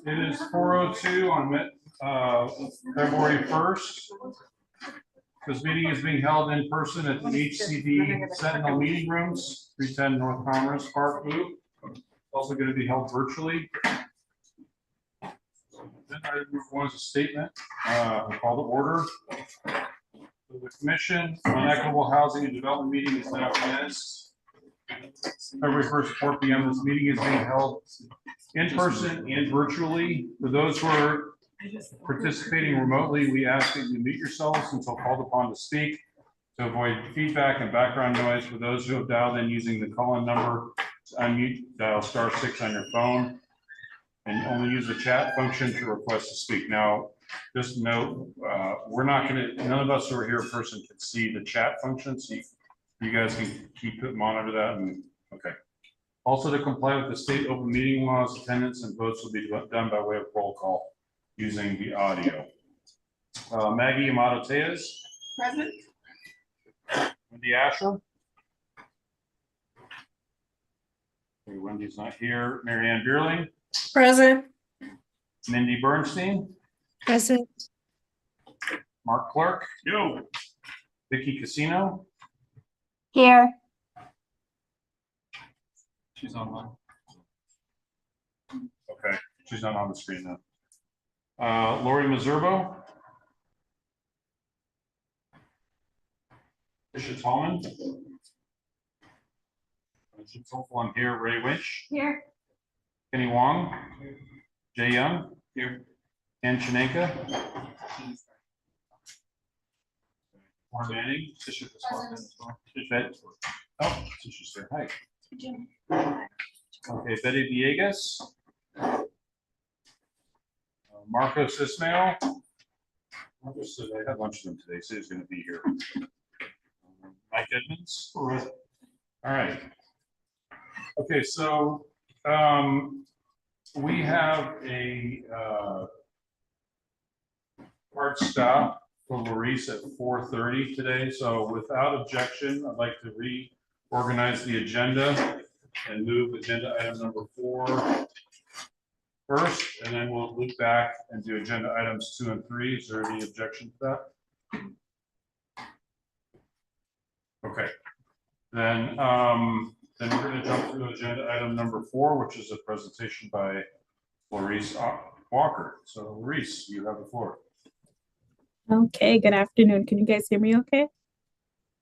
It is 4:02 on February 1st. This meeting is being held in person at the HCD Sentinel Meeting Rooms, 310 North Commerce Park Loop. It's also going to be held virtually. Then item number 1 is a statement. Call to order. The Commission on Equitable Housing and Development meeting is now commenced. February 1st, 4 p.m. This meeting is being held in person and virtually. For those who are participating remotely, we ask that you mute yourselves until called upon to speak to avoid feedback and background noise. For those who have dialed in using the call-in number, to unmute, dial *6 on your phone and only use the chat function to request to speak. Now, just note, we're not going to, none of us who are here in person can see the chat function, so you guys can monitor that. And okay. Also, to comply with the state open meeting laws, attendance and votes will be done by way of roll call using the audio. Maggie Amato Tejas. Present. Wendy Asher. Okay, Wendy's not here. Marianne Beerling. Present. Mindy Bernstein. Present. Mark Clark. Yo. Vicky Casino. Here. She's online. Okay, she's not on the screen now. Lori Mazurbo. Tisha Tallman. She's hopeful I'm here. Ray Winch. Here. Kenny Wong. Jay Young. Here. Ken Chinenka. Warren Manning. Tisha just walked in as well. Oh, Tisha's there. Hi. Okay, Betty Villegas. Marcos Ismail. Marcos said I had lunch with him today, so he's going to be here. Mike Edmonds. All right. Okay, so we have a hard stop for Maurice at 4:30 today. So without objection, I'd like to reorganize the agenda and move agenda item number 4 first, and then we'll loop back and do agenda items 2 and 3. Is there any objection to that? Okay. Then we're going to jump to agenda item number 4, which is a presentation by Maurice Walker. So Maurice, you have the floor. Okay, good afternoon. Can you guys hear me okay?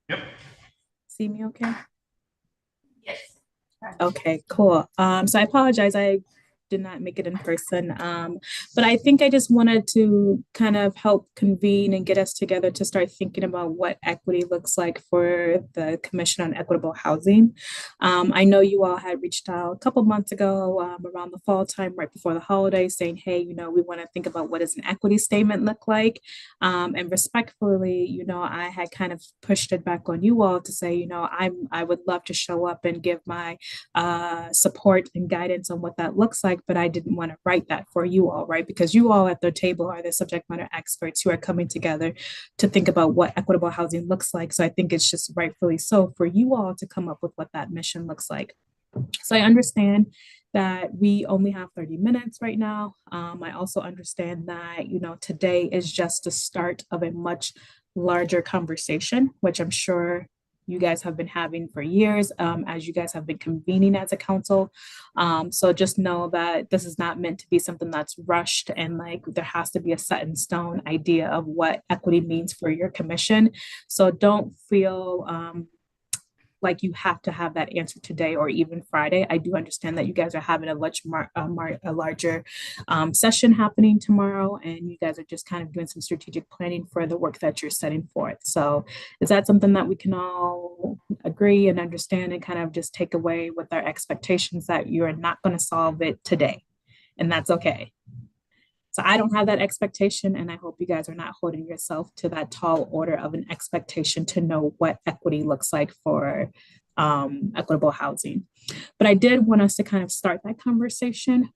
Yep. See me okay? Yes. Okay, cool. So I apologize. I did not make it in person. But I think I just wanted to kind of help convene and get us together to start thinking about what equity looks like for the Commission on Equitable Housing. I know you all had reached out a couple months ago around the fall time, right before the holidays, saying, hey, you know, we want to think about what does an equity statement look like. And respectfully, you know, I had kind of pushed it back on you all to say, you know, I would love to show up and give my support and guidance on what that looks like, but I didn't want to write that for you all, right? Because you all at the table are the subject matter experts who are coming together to think about what equitable housing looks like. So I think it's just rightfully so for you all to come up with what that mission looks like. So I understand that we only have 30 minutes right now. I also understand that, you know, today is just the start of a much larger conversation, which I'm sure you guys have been having for years as you guys have been convening as a council. So just know that this is not meant to be something that's rushed and like there has to be a set in stone idea of what equity means for your commission. So don't feel like you have to have that answer today or even Friday. I do understand that you guys are having a larger session happening tomorrow, and you guys are just kind of doing some strategic planning for the work that you're setting forth. So is that something that we can all agree and understand and kind of just take away with our expectations that you're not going to solve it today? And that's okay. So I don't have that expectation, and I hope you guys are not holding yourself to that tall order of an expectation to know what equity looks like for equitable housing. But I did want us to kind of start that conversation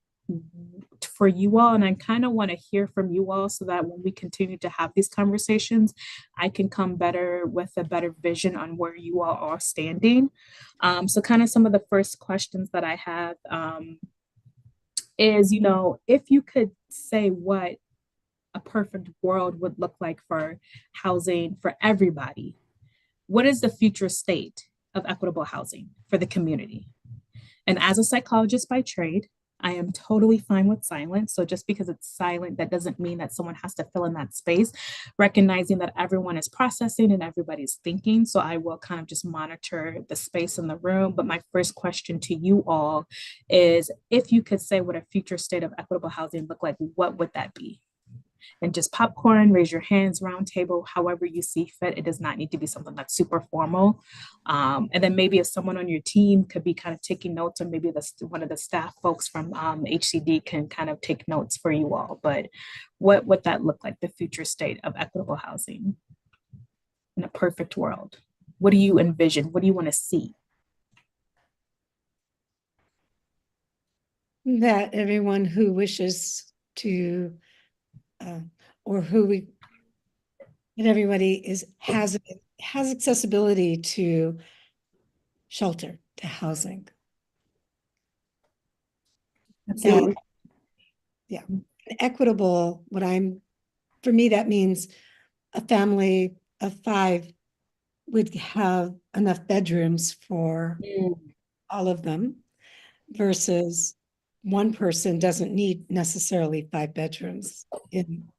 for you all, and I kind of want to hear from you all so that when we continue to have these conversations, I can come better with a better vision on where you all are standing. So kind of some of the first questions that I have is, if you could say what a perfect world would look like for housing for everybody, what is the future state of equitable housing for the community? And as a psychologist by trade, I am totally fine with silence. So just because it's silent, that doesn't mean that someone has to fill in that space, recognizing that everyone is processing and everybody's thinking. So I will kind of just monitor the space in the room. But my first question to you all is, if you could say what a future state of equitable housing look like, what would that be? And just popcorn, raise your hands, round table, however you see fit. It does not need to be something that's super formal. And then maybe if someone on your team could be kind of taking notes, or maybe one of the staff folks from HCD can kind of take notes for you all. But what would that look like, the future state of equitable housing in a perfect world? What do you envision? What do you want to see? That everyone who wishes to or that everybody has accessibility to shelter, to housing. Absolutely. Yeah. Equitable, for me, that means a family of 5 would have enough bedrooms for all of them, versus one person doesn't need necessarily 5 bedrooms and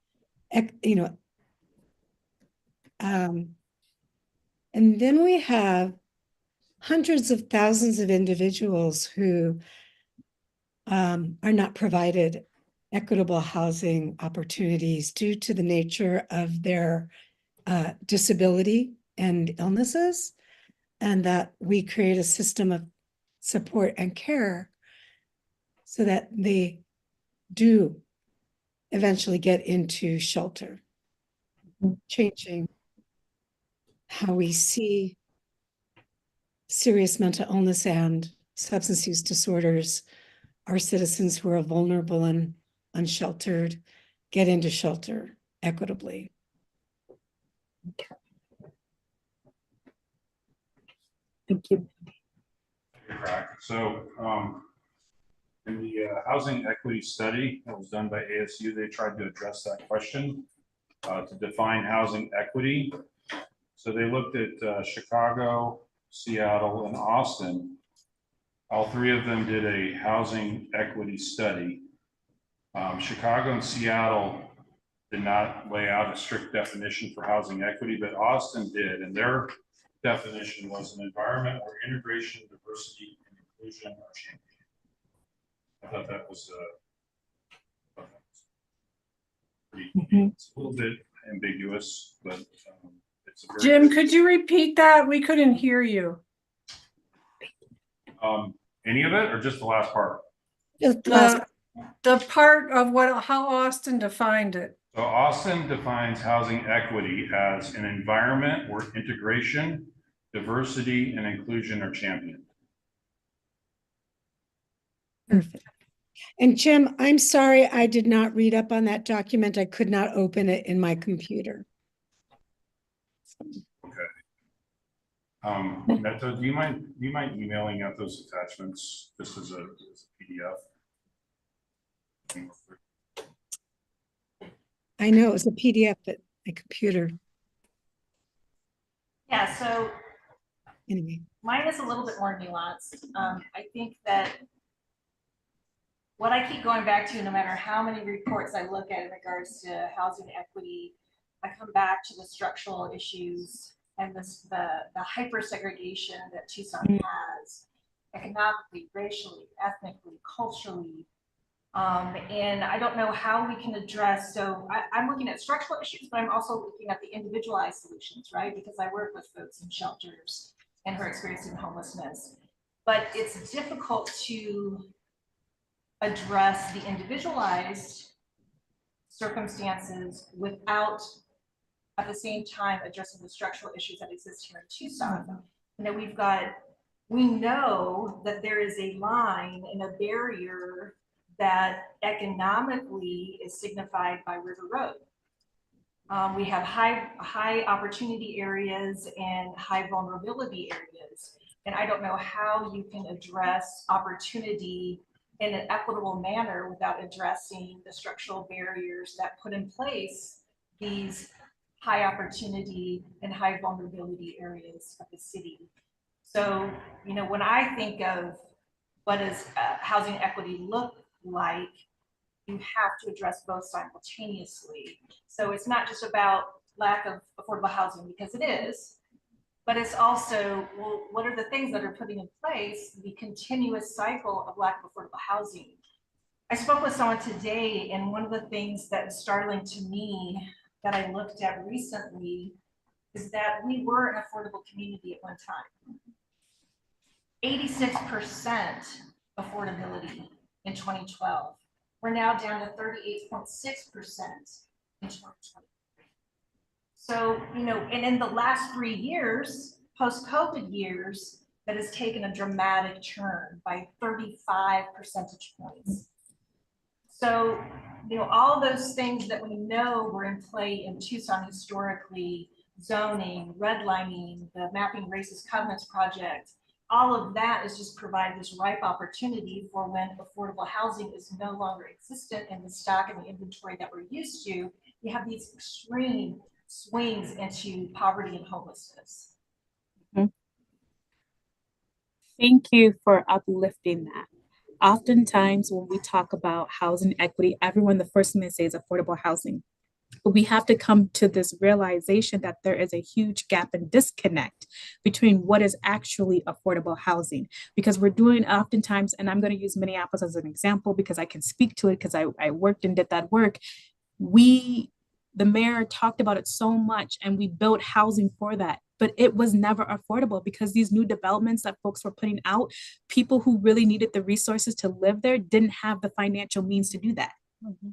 then we have hundreds of thousands of individuals who are not provided equitable housing opportunities due to the nature of their disability and illnesses, and that we create a system of support and care so that they do eventually get into shelter, changing how we see serious mental illness and substance use disorders. Our citizens who are vulnerable and unsheltered get into shelter equitably. Okay. Thank you. Correct. So in the housing equity study that was done by ASU, they tried to address that question to define housing equity. So they looked at Chicago, Seattle, and Austin. All 3 of them did a housing equity study. Chicago and Seattle did not lay out a strict definition for housing equity, but Austin did, and their definition was an environment where integration, diversity, and inclusion are championed. I thought that was it's a little bit ambiguous, but it's a very Jim, could you repeat that? We couldn't hear you. any of it or just the last part? Just the last The part of how Austin defined it. So Austin defines housing equity as an environment where integration, diversity, and inclusion are championed. Perfect. And Jim, I'm sorry, I did not read up on that document. I could not open it in my computer. Okay. Neto, do you mind emailing out those attachments just as a PDF? I know it was a PDF, but my computer. Yeah, so Anyway. mine is a little bit more nuanced. I think that what I keep going back to, no matter how many reports I look at in regards to housing equity, I come back to the structural issues and the hyper segregation that Tucson has, economically, racially, ethnically, culturally. And I don't know how we can address, so I'm looking at structural issues, but I'm also looking at the individualized solutions, right? Because I work with folks in shelters and who are experiencing homelessness. But it's difficult to address the individualized circumstances without at the same time addressing the structural issues that exist here in Tucson. You know, we know that there is a line and a barrier that economically is signified by River Road. We have high opportunity areas and high vulnerability areas. And I don't know how you can address opportunity in an equitable manner without addressing the structural barriers that put in place these high opportunity and high vulnerability areas of the city. So, you know, when I think of what does housing equity look like, you have to address both simultaneously. So it's not just about lack of affordable housing, because it is, but it's also, well, what are the things that are putting in place the continuous cycle of lack of affordable housing? I spoke with someone today, and one of the things that's startling to me that I looked at recently is that we were an affordable community at one time. 86% affordability in 2012. We're now down to 38.6% in 2023. So, you know, and in the last 3 years, post-COVID years, that has taken a dramatic turn by 35 percentage points. So, you know, all those things that we know were in play in Tucson historically, zoning, redlining, the Mapping Racist Covenants project, all of that is just providing this ripe opportunity for when affordable housing is no longer existent in the stock and the inventory that we're used to, you have these extreme swings into poverty and homelessness. Thank you for uplifting that. Oftentimes, when we talk about housing equity, everyone, the first thing they say is affordable housing. But we have to come to this realization that there is a huge gap and disconnect between what is actually affordable housing. Because we're doing oftentimes, and I'm going to use Minneapolis as an example because I can speak to it because I worked and did that work. The mayor talked about it so much and we built housing for that, but it was never affordable because these new developments that folks were putting out, people who really needed the resources to live there didn't have the financial means to do that. Mm-hmm.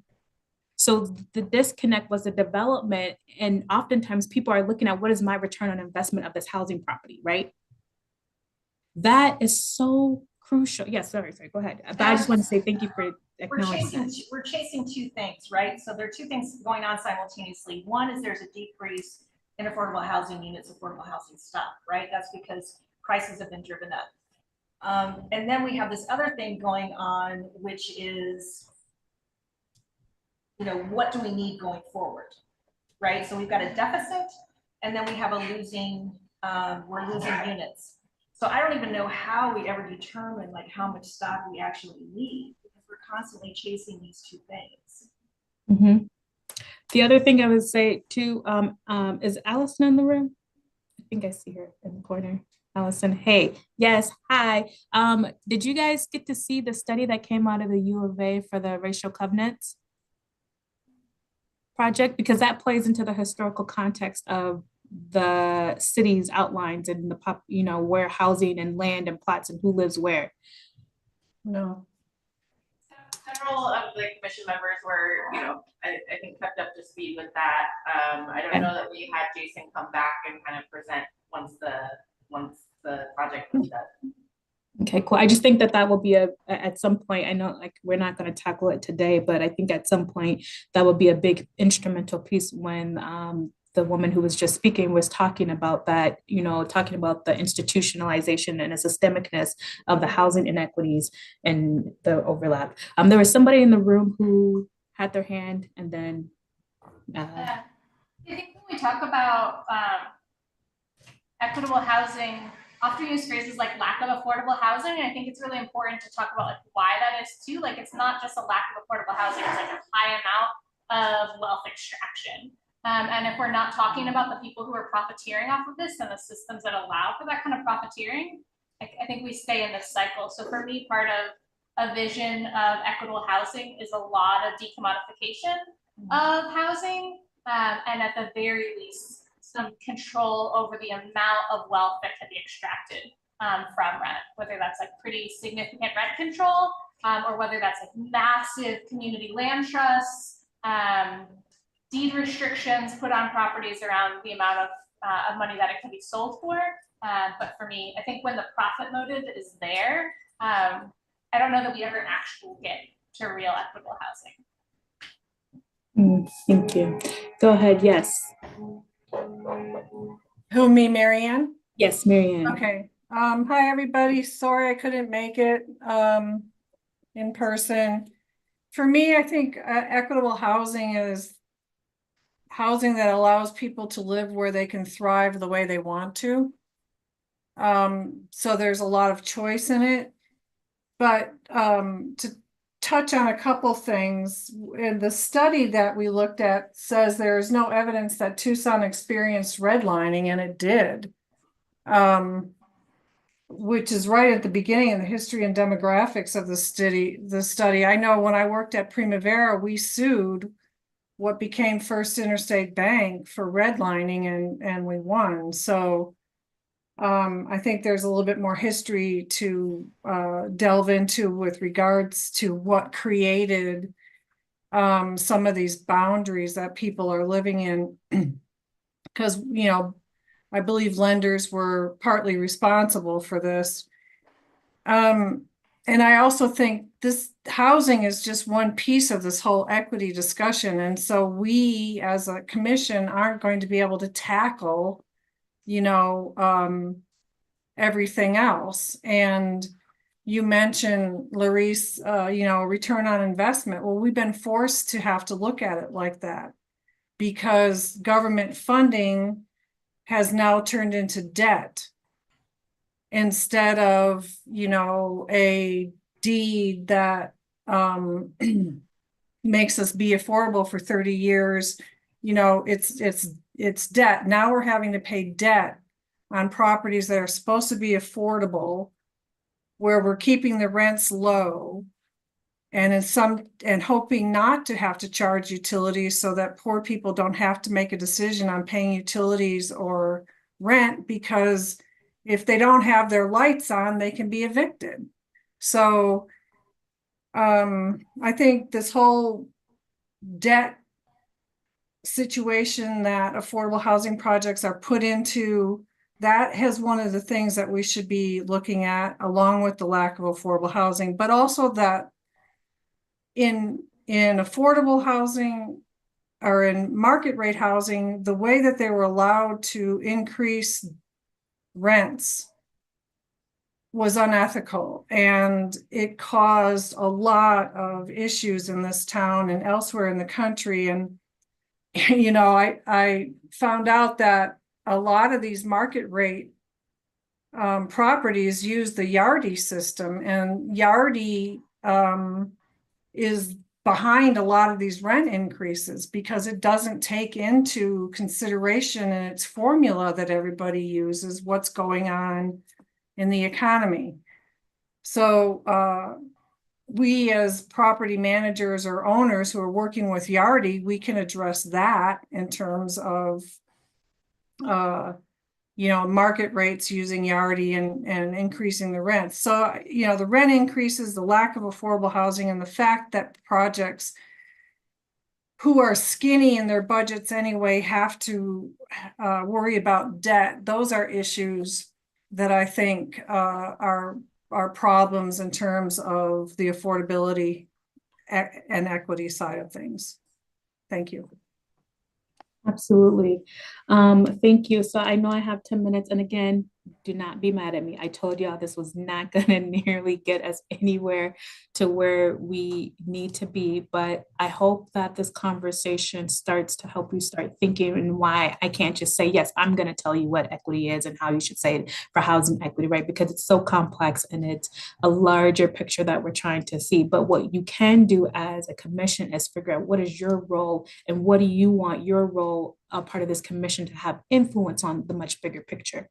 So the disconnect was the development, and oftentimes people are looking at what is my return on investment of this housing property, right? That is so crucial. Yes, sorry, go ahead. But I just want to say thank you for acknowledging that. We're chasing two things, right? So there are two things going on simultaneously. One is there's a decrease in affordable housing units, affordable housing stock, right? That's because prices have been driven up. And then we have this other thing going on, which is, you know, what do we need going forward, right? So we've got a deficit, and then we have a losing, we're losing units. So I don't even know how we ever determine like how much stock we actually need, because we're constantly chasing these two things. Mm-hmm. The other thing I would say too, is Allison in the room? I think I see her in the corner. Allison, hey, yes, hi. Did you guys get to see the study that came out of the U of A for the racial covenants project? Because that plays into the historical context of the city's outlines and the where housing and land and plots and who lives where. No. Several of the commission members were, I think kept up to speed with that. I don't know that we had Jason come back and kind of present once the project was done. Okay, cool. I just think that will be at some point, I know like we're not going to tackle it today, but I think at some point that will be a big instrumental piece when the woman who was just speaking was talking about that, talking about the institutionalization and the systemicness of the housing inequities and the overlap. There was somebody in the room who had their hand and then. I think when we talk about equitable housing, often use phrases like lack of affordable housing. And I think it's really important to talk about like why that is too. Like it's not just a lack of affordable housing, it's like a high amount of wealth extraction. And if we're not talking about the people who are profiteering off of this and the systems that allow for that kind of profiteering, I think we stay in this cycle. So for me, part of a vision of equitable housing is a lot of decommodification of housing, and at the very least, some control over the amount of wealth that can be extracted from rent, whether that's like pretty significant rent control, or whether that's like massive community land trusts, deed restrictions put on properties around the amount of money that it can be sold for. But for me, I think when the profit motive is there, I don't know that we ever actually get to real equitable housing. Thank you. Go ahead. Yes. Who, me, Marianne? Yes, Marianne. Okay. Hi, everybody. Sorry I couldn't make it. in person. For me, I think equitable housing is housing that allows people to live where they can thrive the way they want to. So there's a lot of choice in it. But to touch on a couple things, in the study that we looked at says there is no evidence that Tucson experienced redlining, and it did. Which is right at the beginning of the history and demographics of the study. I know when I worked at Primavera, we sued what became First Interstate Bank for redlining, and we won. So I think there's a little bit more history to delve into with regards to what created some of these boundaries that people are living in. Because, you know, I believe lenders were partly responsible for this. And I also think this housing is just one piece of this whole equity discussion. And so we, as a commission, aren't going to be able to tackle, you know, everything else. And you mentioned, Larice, you know, return on investment. Well, we've been forced to have to look at it like that because government funding has now turned into debt instead of, you know, a deed that makes us be affordable for 30 years. You know, it's debt. Now we're having to pay debt on properties that are supposed to be affordable, where we're keeping the rents low and hoping not to have to charge utilities so that poor people don't have to make a decision on paying utilities or rent, because if they don't have their lights on, they can be evicted. So I think this whole debt situation that affordable housing projects are put into, that has one of the things that we should be looking at, along with the lack of affordable housing, but also that in affordable housing or in market rate housing, the way that they were allowed to increase rents was unethical, and it caused a lot of issues in this town and elsewhere in the country. And you know, I found out that a lot of these market rate properties use the Yardi system, and Yardi is behind a lot of these rent increases because it doesn't take into consideration in its formula that everybody uses what's going on in the economy. So we as property managers or owners who are working with Yardi, we can address that in terms of you know, market rates using Yardi and increasing the rent. So, you know, the rent increases, the lack of affordable housing, and the fact that projects who are skinny in their budgets anyway have to worry about debt. Those are issues that I think are problems in terms of the affordability and equity side of things. Thank you. Absolutely. Thank you. So I know I have 10 minutes, and again, do not be mad at me. I told y'all this was not gonna nearly get us anywhere to where we need to be, but I hope that this conversation starts to help you start thinking and why I can't just say, yes, I'm gonna tell you what equity is and how you should say it for housing equity, right? Because it's so complex and it's a larger picture that we're trying to see. But what you can do as a commission is figure out what is your role and what do you want your role, a part of this commission, to have influence on the much bigger picture.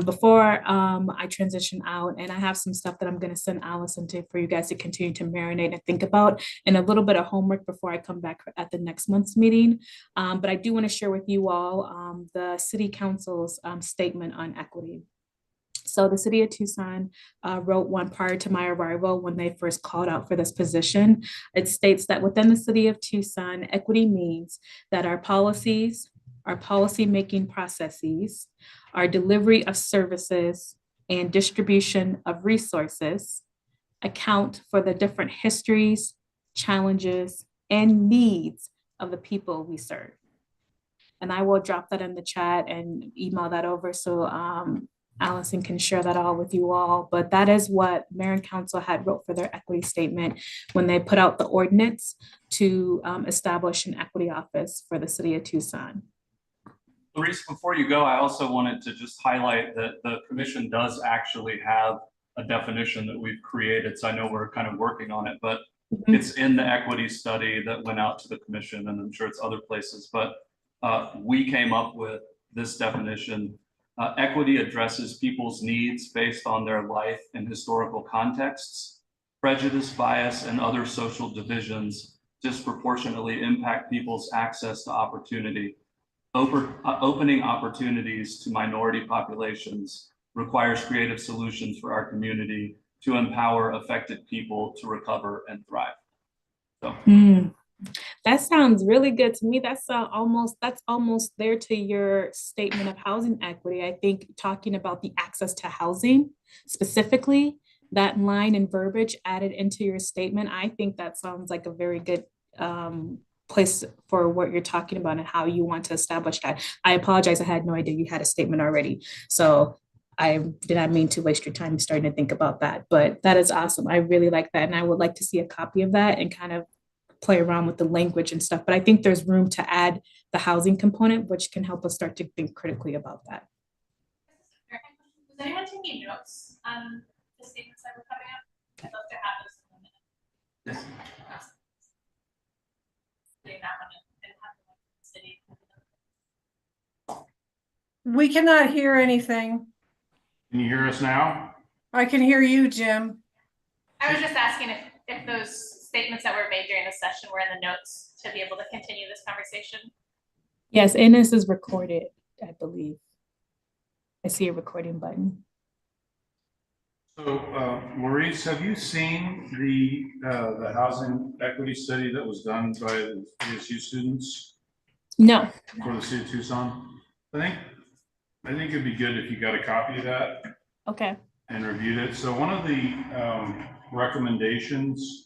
Before I transition out, and I have some stuff that I'm going to send Allison to for you guys to continue to marinate and think about, and a little bit of homework before I come back at the next month's meeting. But I do want to share with you all the City Council's statement on equity. So the city of Tucson wrote one prior to my arrival when they first called out for this position. It states that within the city of Tucson, equity means that our policies, our policy-making processes, our delivery of services, and distribution of resources account for the different histories, challenges, and needs of the people we serve. And I will drop that in the chat and email that over so Allison can share that all with you all, but that is what mayor and council had wrote for their equity statement when they put out the ordinance to establish an equity office for the city of Tucson. Maurice, before you go, I also wanted to just highlight that the commission does actually have a definition that we've created. So I know we're kind of working on it, but it's in the equity study that went out to the commission, and I'm sure it's other places, but we came up with this definition. Equity addresses people's needs based on their life and historical contexts. Prejudice, bias, and other social divisions disproportionately impact people's access to opportunity. Opening opportunities to minority populations requires creative solutions for our community to empower affected people to recover and thrive. So. That sounds really good to me. That's almost there to your statement of housing equity. I think talking about the access to housing specifically, that line and verbiage added into your statement, I think that sounds like a very good place for what you're talking about and how you want to establish that. I apologize, I had no idea you had a statement already. So I did not mean to waste your time starting to think about that, but that is awesome. I really like that. And I would like to see a copy of that and kind of play around with the language and stuff. But I think there's room to add the housing component, which can help us start to think critically about that. Was anyone taking notes on the statements that were coming up? I'd love to have those in a minute. Yes. Doing that one and have the city. We cannot hear anything. Can you hear us now? I can hear you, Jim. I was just asking if those statements that were made during the session were in the notes to be able to continue this conversation. Yes, and this is recorded, I believe. I see a recording button. So, Maurice, have you seen the housing equity study that was done by the ASU students No. for the city of Tucson? I think it'd be good if you got a copy of that. Okay. And reviewed it. So one of the recommendations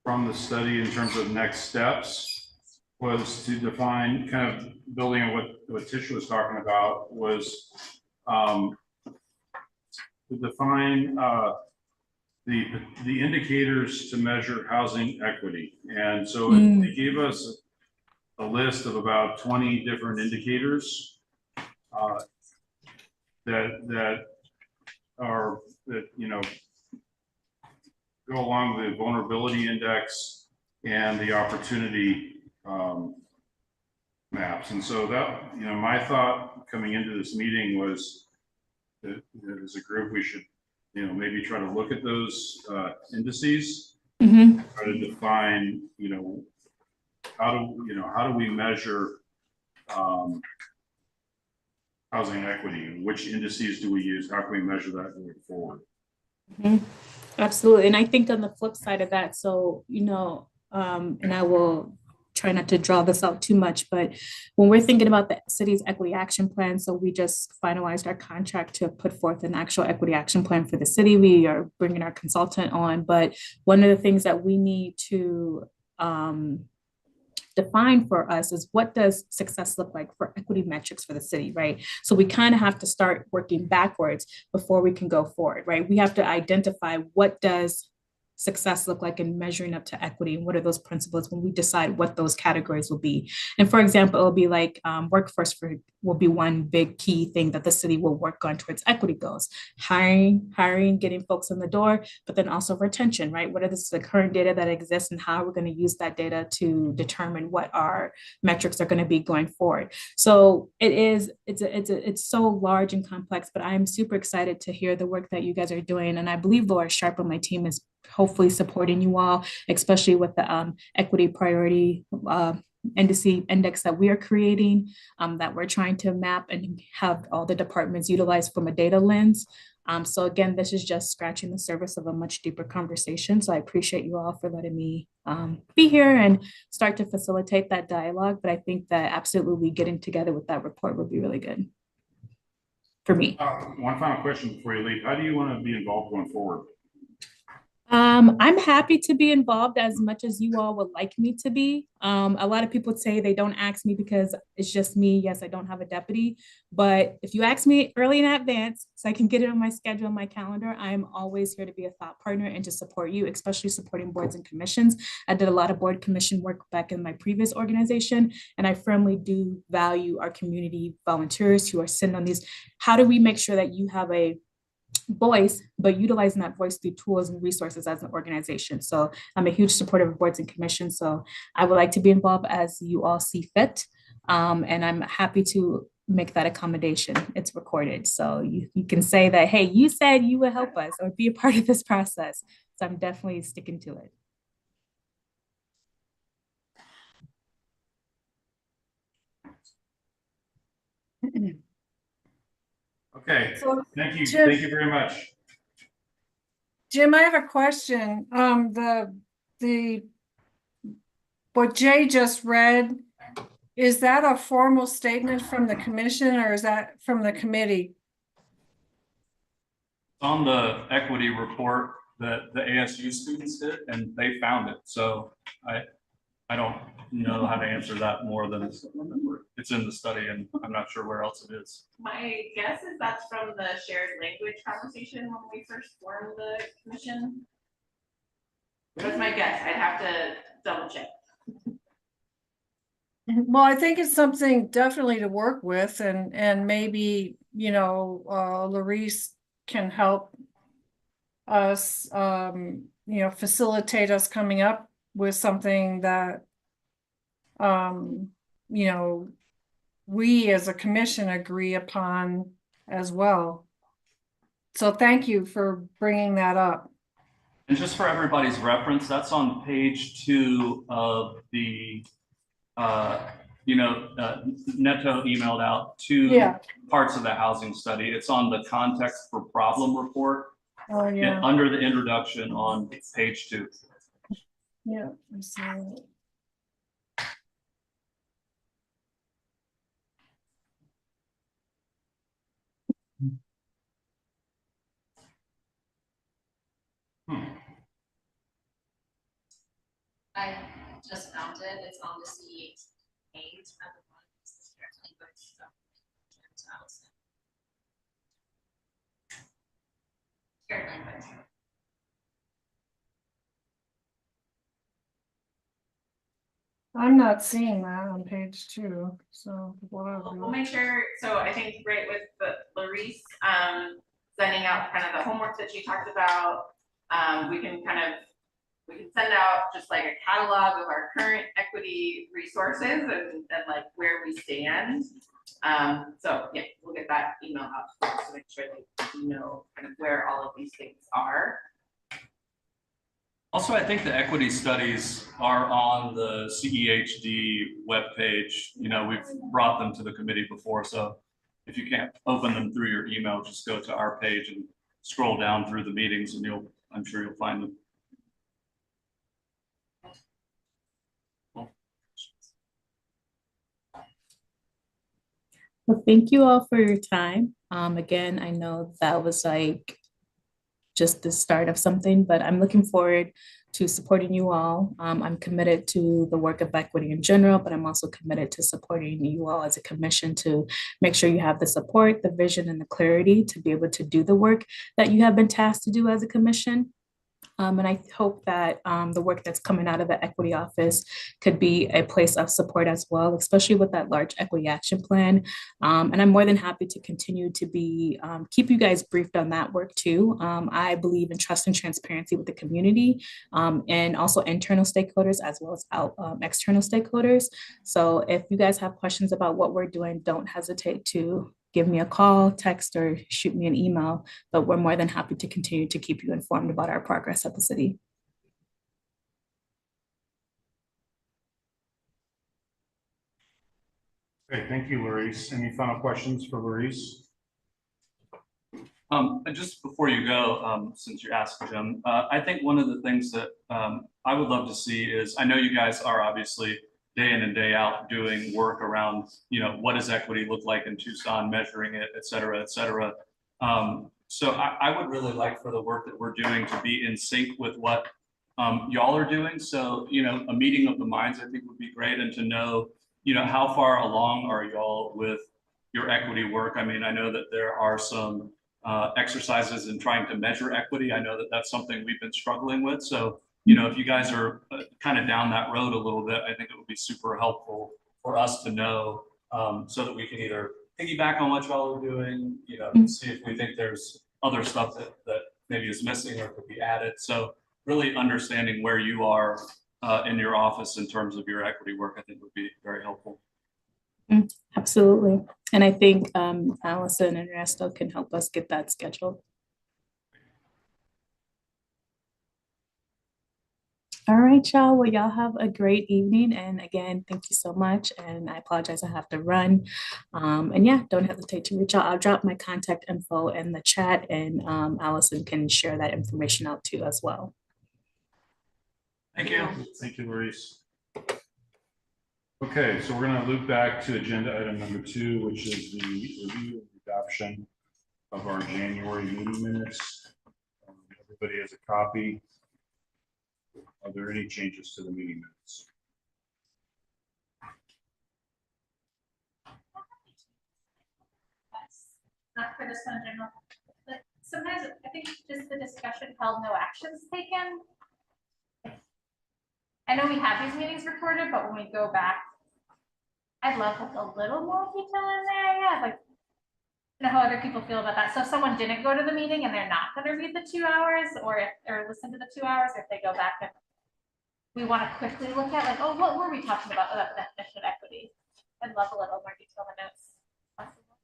from the study in terms of next steps was to define, kind of building on what Tisha was talking about, was to define the indicators to measure housing equity. And so they gave us a list of about 20 different indicators that go along with the vulnerability index and the opportunity maps. And so that, my thought coming into this meeting was that as a group, we should, maybe try to look at those indices, try to define, how do we measure housing equity? Which indices do we use? How can we measure that moving forward? Absolutely. And I think on the flip side of that, so, and I will try not to draw this out too much, but when we're thinking about the city's equity action plan, so we just finalized our contract to put forth an actual equity action plan for the city. We are bringing our consultant on, but one of the things that we need to define for us is what does success look like for equity metrics for the city, right? So we kind of have to start working backwards before we can go forward, right? We have to identify what does success look like in measuring up to equity, and what are those principles when we decide what those categories will be. And for example, it'll be like workforce will be one big key thing that the city will work on towards equity goals. Hiring, getting folks in the door, but then also retention, right? What are the current data that exists and how we're going to use that data to determine what our metrics are going to be going forward. So it's so large and complex, but I'm super excited to hear the work that you guys are doing. And I believe Laura Sharp on my team is hopefully supporting you all, especially with the equity priority index that we are creating, that we're trying to map and have all the departments utilize from a data lens. So again, this is just scratching the surface of a much deeper conversation. So I appreciate you all for letting me be here and start to facilitate that dialogue. But I think that absolutely getting together with that report would be really good for me. One final question before you leave. How do you want to be involved going forward? I'm happy to be involved as much as you all would like me to be. A lot of people say they don't ask me because it's just me. Yes, I don't have a deputy, but if you ask me early in advance so I can get it on my schedule, my calendar, I'm always here to be a thought partner and to support you, especially supporting boards and commissions. I did a lot of board commission work back in my previous organization, and I firmly do value our community volunteers who are sitting on these. How do we make sure that you have a voice, but utilizing that voice through tools and resources as an organization? So I'm a huge supporter of boards and commissions. So I would like to be involved as you all see fit. And I'm happy to make that accommodation. It's recorded. So you can say that, hey, you said you would help us or be a part of this process. So I'm definitely sticking to it. Okay, So, thank you Jim- very much. Jim, I have a question. What Jay just read, is that a formal statement from the commission or is that from the committee? On the equity report that the ASU students did, and they found it. So I don't know how to answer that more than it's in the study, and I'm not sure where else it is. My guess is that's from the shared language conversation when we first formed the commission. That's my guess. I'd have to double check. Well, I think it's something definitely to work with and maybe, Larice can help us, facilitate us coming up with something that, we as a commission agree upon as well. So thank you for bringing that up. And just for everybody's reference, that's on page 2 of the, Neto emailed out 2 parts of the housing study. It's on the context for problem report. Oh, yeah. Under the introduction on page 2. Yeah, I see it. I just found it. It's on the C8 page. Shared language. I'm not seeing that on page 2, so We'll make sure, so I think right with the Larice, sending out kind of the homework that she talked about, we can send out just like a catalog of our current equity resources and like where we stand. So yeah, we'll get that email out to make sure that you know kind of where all of these things are. Also, I think the equity studies are on the CEHD webpage. We've brought them to the committee before, so if you can't open them through your email, just go to our page and scroll down through the meetings and I'm sure you'll find them. Well, thank you all for your time. Again, I know that was like just the start of something, but I'm looking forward to supporting you all. I'm committed to the work of equity in general, but I'm also committed to supporting you all as a commission to make sure you have the support, the vision, and the clarity to be able to do the work that you have been tasked to do as a commission. And I hope that the work that's coming out of the equity office could be a place of support as well, especially with that large equity action plan. And I'm more than happy to continue to be keep you guys briefed on that work too. I believe in trust and transparency with the community and also internal stakeholders as well as external stakeholders. So if you guys have questions about what we're doing, don't hesitate to give me a call, text, or shoot me an email, but we're more than happy to continue to keep you informed about our progress at the city. Okay, thank you, Larice. Any final questions for Larice? And just before you go, since you asked, Jim, I think one of the things that I would love to see is, I know you guys are obviously day in and day out doing work around, what does equity look like in Tucson, measuring it, et cetera, et cetera. So I would really like for the work that we're doing to be in sync with what y'all are doing. So, a meeting of the minds, I think would be great, and to know, how far along are y'all with your equity work? I mean, I know that there are some exercises in trying to measure equity. I know that that's something we've been struggling with. So, if you guys are kind of down that road a little bit, I think it would be super helpful for us to know, so that we can either piggyback on what y'all are doing, see if we think there's other stuff that maybe is missing or could be added. So really understanding where you are in your office in terms of your equity work, I think would be very helpful. Absolutely. And I think Allison and Resto can help us get that scheduled. All right, y'all. Well, y'all have a great evening. And again, thank you so much. And I apologize, I have to run. And yeah, don't hesitate to reach out. I'll drop my contact info in the chat, and Allison can share that information out too as well. Thank you. Thank you, Maurice. Okay, so we're going to loop back to agenda item number 2, which is the review and adoption of our January meeting minutes. Everybody has a copy. Are there any changes to the meeting minutes? Not for this one in general, but sometimes I think just the discussion held, no actions taken. I know we have these meetings recorded, but when we go back, I'd love like a little more detail in there. Yeah, like I know how other people feel about that. So if someone didn't go to the meeting and they're not going to read the 2 hours or listen to the 2 hours, if they go back and we want to quickly look at like, oh, what were we talking about the definition of equity? I'd love a little more detail in the notes. Possible.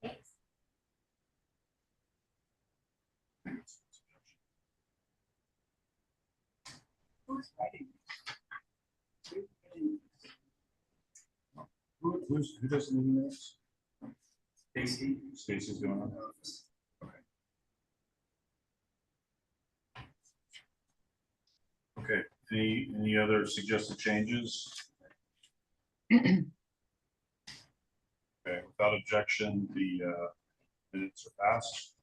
Thanks. Who's writing? Who does the meeting minutes? Stacy. Stacy's doing it. Okay. Any other suggested changes? Okay, without objection, the minutes are passed.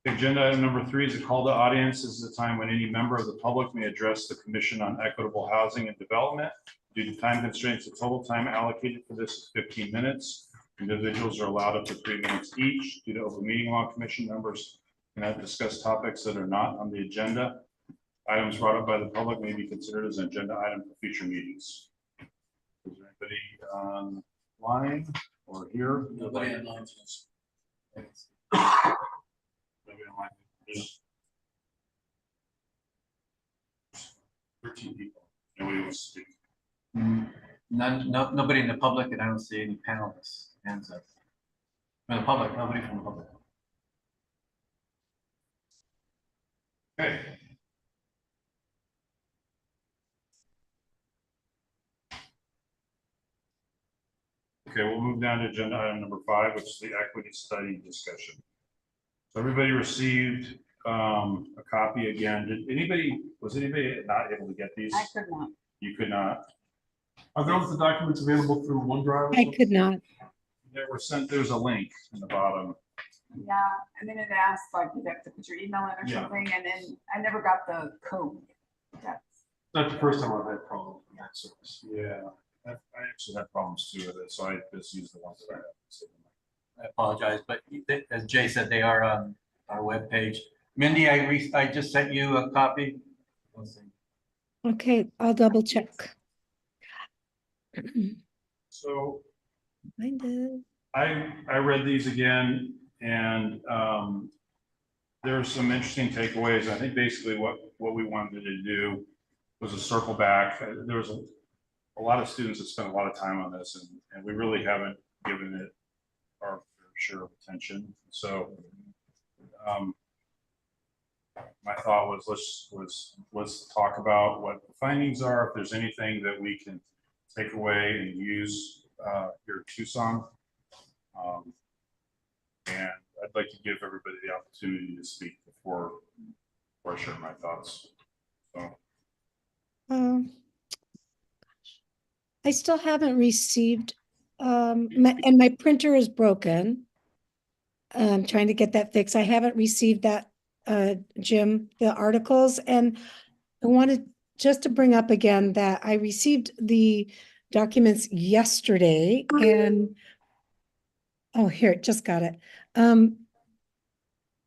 Agenda item number 3 is a call to audience. This is a time when any member of the public may address the Commission on Equitable Housing and Development. Due to time constraints, the total time allocated for this is 15 minutes. Individuals are allowed up to 3 minutes each. Due to open meeting law, Commission members cannot discuss topics that are not on the agenda. Items brought up by the public may be considered as an agenda item for future meetings. Is there anybody online or here? Nobody online. Nobody online. There's 13 people. Nobody wants to speak. Nobody in the public, and I don't see any panelists hands up. From the public, nobody from the public. Okay. Okay, we'll move down to agenda item number 5, which is the equity study discussion. So everybody received a copy again. Was anybody not able to get these? I could not. You could not? Are those the documents available through OneDrive? I could not. They were sent, there's a link in the bottom. Yeah, and then it asked like you have to put your email in or Yeah. something, and then I never got the code. That's the first time I've had problems with that service. Yeah, I actually had problems too with it, so I just used the ones that I have. I apologize, but as Jay said, they are on our webpage. Mindy, I just sent you a copy. Let's see. Okay, I'll double check. So Find I read these again, and there's some interesting takeaways. I think basically what we wanted to do was to circle back. There was a lot of students that spent a lot of time on this, and we really haven't given it our fair share of attention. So my thought was let's talk about what the findings are. If there's anything that we can take away and use here at Tucson. And I'd like to give everybody the opportunity to speak before I share my thoughts. So I still haven't received and my printer is broken. I'm trying to get that fixed. I haven't received that, Jim, the articles, and I wanted just to bring up again that I received the documents yesterday and, oh, here, just got it.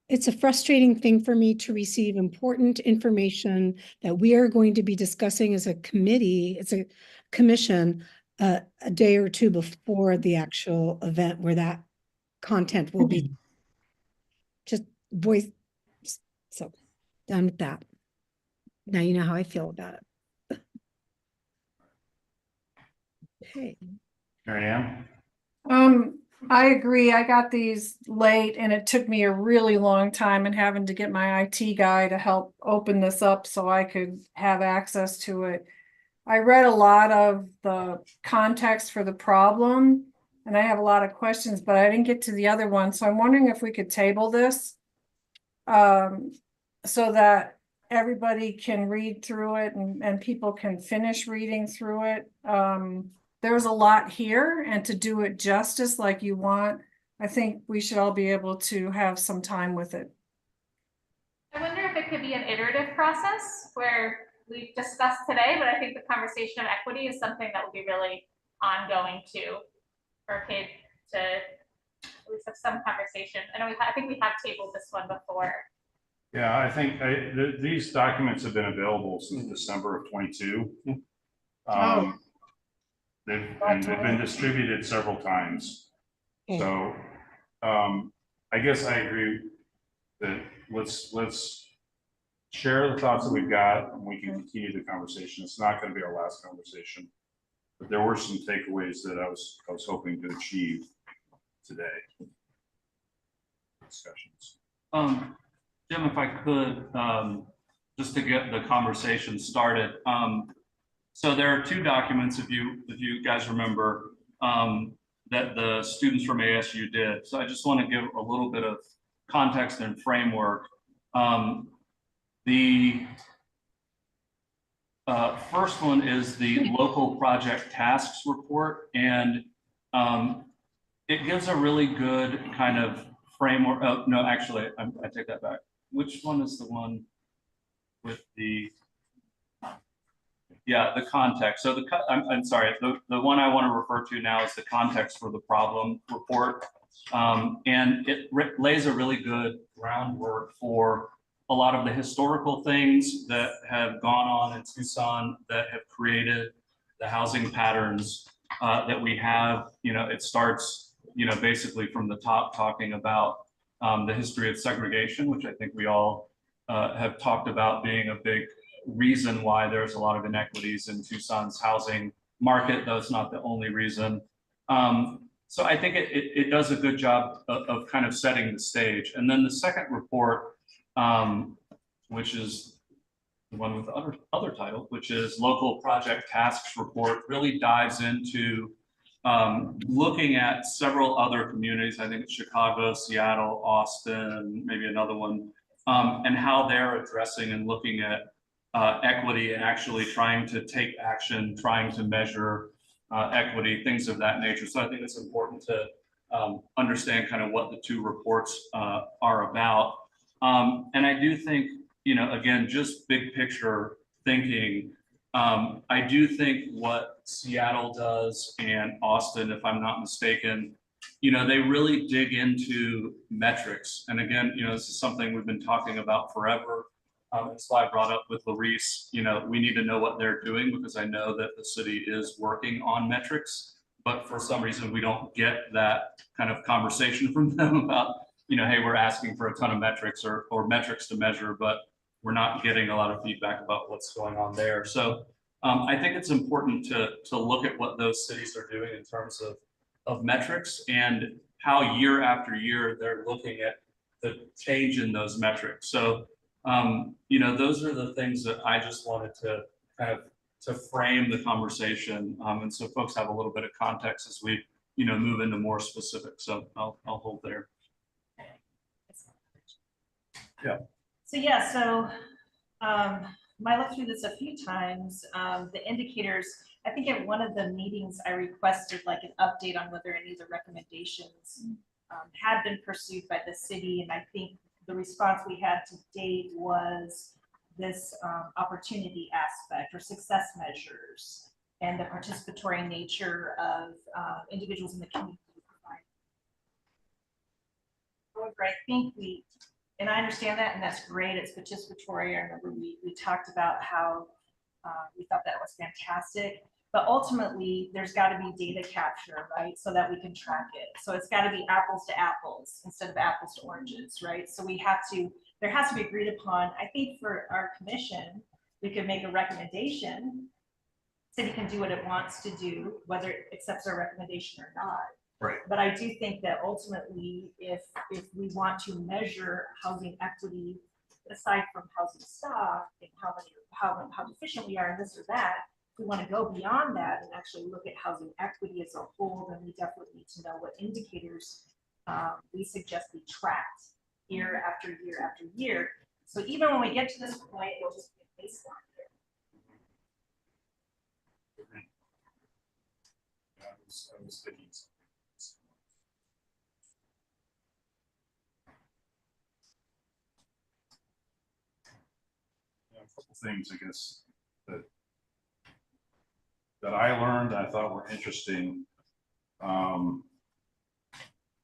It's a frustrating thing for me to receive important information that we are going to be discussing as a committee, it's a commission, a day or two before the actual event where that content will be just voice. So done with that. Now you know how I feel about it. Okay. Mary Ann? I agree. I got these late and it took me a really long time and having to get my IT guy to help open this up so I could have access to it. I read a lot of the context for the problem and I have a lot of questions, but I didn't get to the other one. So I'm wondering if we could table this so that everybody can read through it and people can finish reading through it. There's a lot here, and to do it justice like you want, I think we should all be able to have some time with it. I wonder if it could be an iterative process where we've discussed today, but I think the conversation of equity is something that will be really ongoing too, for kids to at least have some conversation. I know I think we have tabled this one before. Yeah, I think these documents have been available since December of 22. They've been distributed several times. Okay. So I guess I agree that let's share the thoughts that we've got and we can continue the conversation. It's not going to be our last conversation, but there were some takeaways that I was hoping to achieve today. Discussions. Jim, if I could, just to get the conversation started. So there are two documents, if you guys remember, that the students from ASU did. So I just want to give a little bit of context and framework. The first one is the local project tasks report, and it gives a really good kind of framework. Oh, no, actually, I take that back. Which one is the one with the, yeah, the context. So I'm sorry, the one I want to refer to now is the context for the problem report. And it lays a really good groundwork for a lot of the historical things that have gone on in Tucson that have created the housing patterns that we have. You know, it starts, you know, basically from the top, talking about the history of segregation, which I think we all have talked about being a big reason why there's a lot of inequities in Tucson's housing market, though it's not the only reason. So I think it does a good job of kind of setting the stage. And then the second report, which is the one with the other title, which is Local Project Tasks Report, really dives into looking at several other communities. I think it's Chicago, Seattle, Austin, maybe another one, and how they're addressing and looking at equity and actually trying to take action, trying to measure equity, things of that nature. So I think it's important to understand kind of what the two reports are about. And I do think, you know, again, just big picture thinking, I do think what Seattle does and Austin, if I'm not mistaken, you know, they really dig into metrics. And again, you know, this is something we've been talking about forever. It's why I brought up with Larice, you know, we need to know what they're doing because I know that the city is working on metrics, but for some reason we don't get that kind of conversation from them about, you know, hey, we're asking for a ton of metrics or metrics to measure, but we're not getting a lot of feedback about what's going on there. So I think it's important to look at what those cities are doing in terms of metrics and how year after year they're looking at the change in those metrics. So you know, those are the things that I just wanted to kind of to frame the conversation. And so folks have a little bit of context as we, you know, move into more specifics. So I'll hold there. Yeah. So yeah, so I looked through this a few times, the indicators, I think at one of the meetings I requested like an update on whether any of the recommendations had been pursued by the city. And I think the response we had to date was this opportunity aspect or success measures and the participatory nature of individuals in the community. However, I think and I understand that, and that's great, it's participatory. I remember we talked about how we thought that was fantastic, but ultimately there's got to be data capture, right? So that we can track it. So it's got to be apples to apples instead of apples to oranges, right? So there has to be agreed upon. I think for our commission, we could make a recommendation. City can do what it wants to do, whether it accepts our recommendation or not. Right. But I do think that ultimately, if we want to measure housing equity, aside from housing stock and how deficient we are in this or that, if we want to go beyond that and actually look at housing equity as a whole, then we definitely need to know what indicators we suggest be tracked year after year after year. So even when we get to this point, it'll just be a baseline. I was thinking something. A couple things, I guess, that I learned I thought were interesting.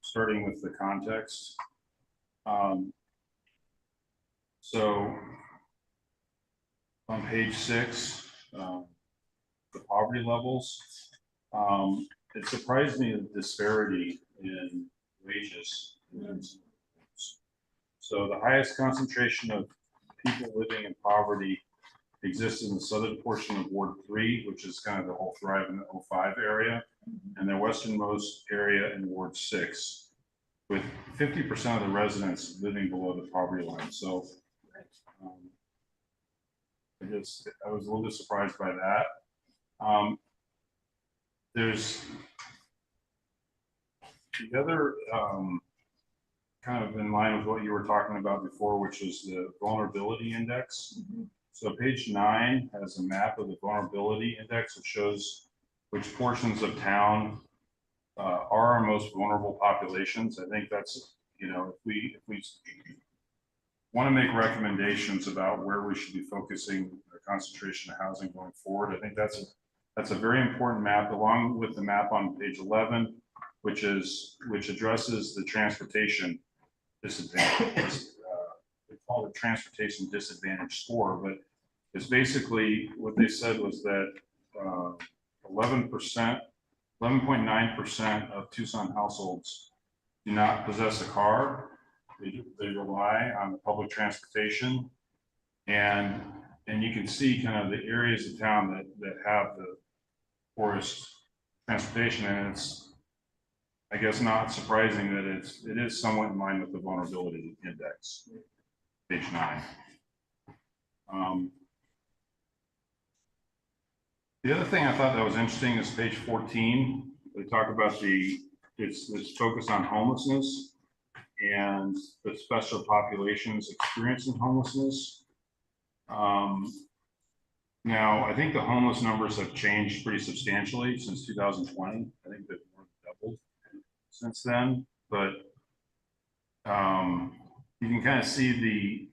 Starting with the context. So on page 6, the poverty levels. It surprised me the disparity in wages. So the highest concentration of people living in poverty exists in the southern portion of Ward 3, which is kind of the whole Thrive in the 05 area, and the westernmost area in Ward 6, with 50% of the residents living below the poverty line. So I was a little bit surprised by that. There's the other kind of in line with what you were talking about before, which is the vulnerability index. So page 9 has a map of the vulnerability index that shows which portions of town are our most vulnerable populations. I think that's, if we want to make recommendations about where we should be focusing the concentration of housing going forward, I think that's a very important map, along with the map on page 11, which addresses the transportation disadvantage. They call it transportation disadvantage score, but it's basically what they said was that 11.9% of Tucson households do not possess a car. They rely on public transportation, and you can see kind of the areas of town that have the poorest transportation, and it's, I guess, not surprising that it is somewhat in line with the vulnerability index, page 9. The other thing I thought that was interesting is page 14. They talk about this focus on homelessness and the special populations experiencing homelessness. Now, I think the homeless numbers have changed pretty substantially since 2020. I think they've more than doubled since then, but you can kind of see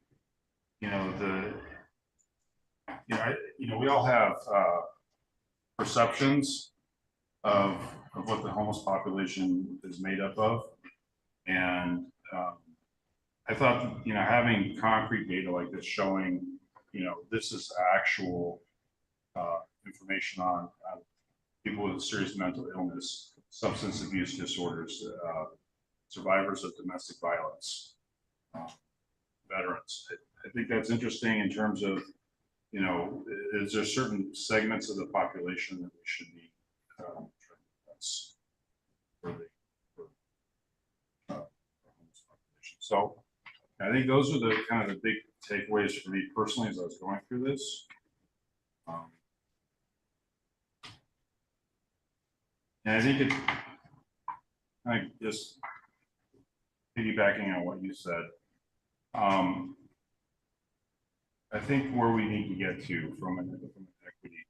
we all have perceptions of what the homeless population is made up of, and I thought having concrete data like this showing this is actual information on people with serious mental illness, substance abuse disorders, survivors of domestic violence, veterans. I think that's interesting in terms of, is there certain segments of the population that we should be that's for the homeless population. So I think those are the kind of the big takeaways for me personally as I was going through this. And I think just piggybacking on what you said, I think where we need to get to from an equity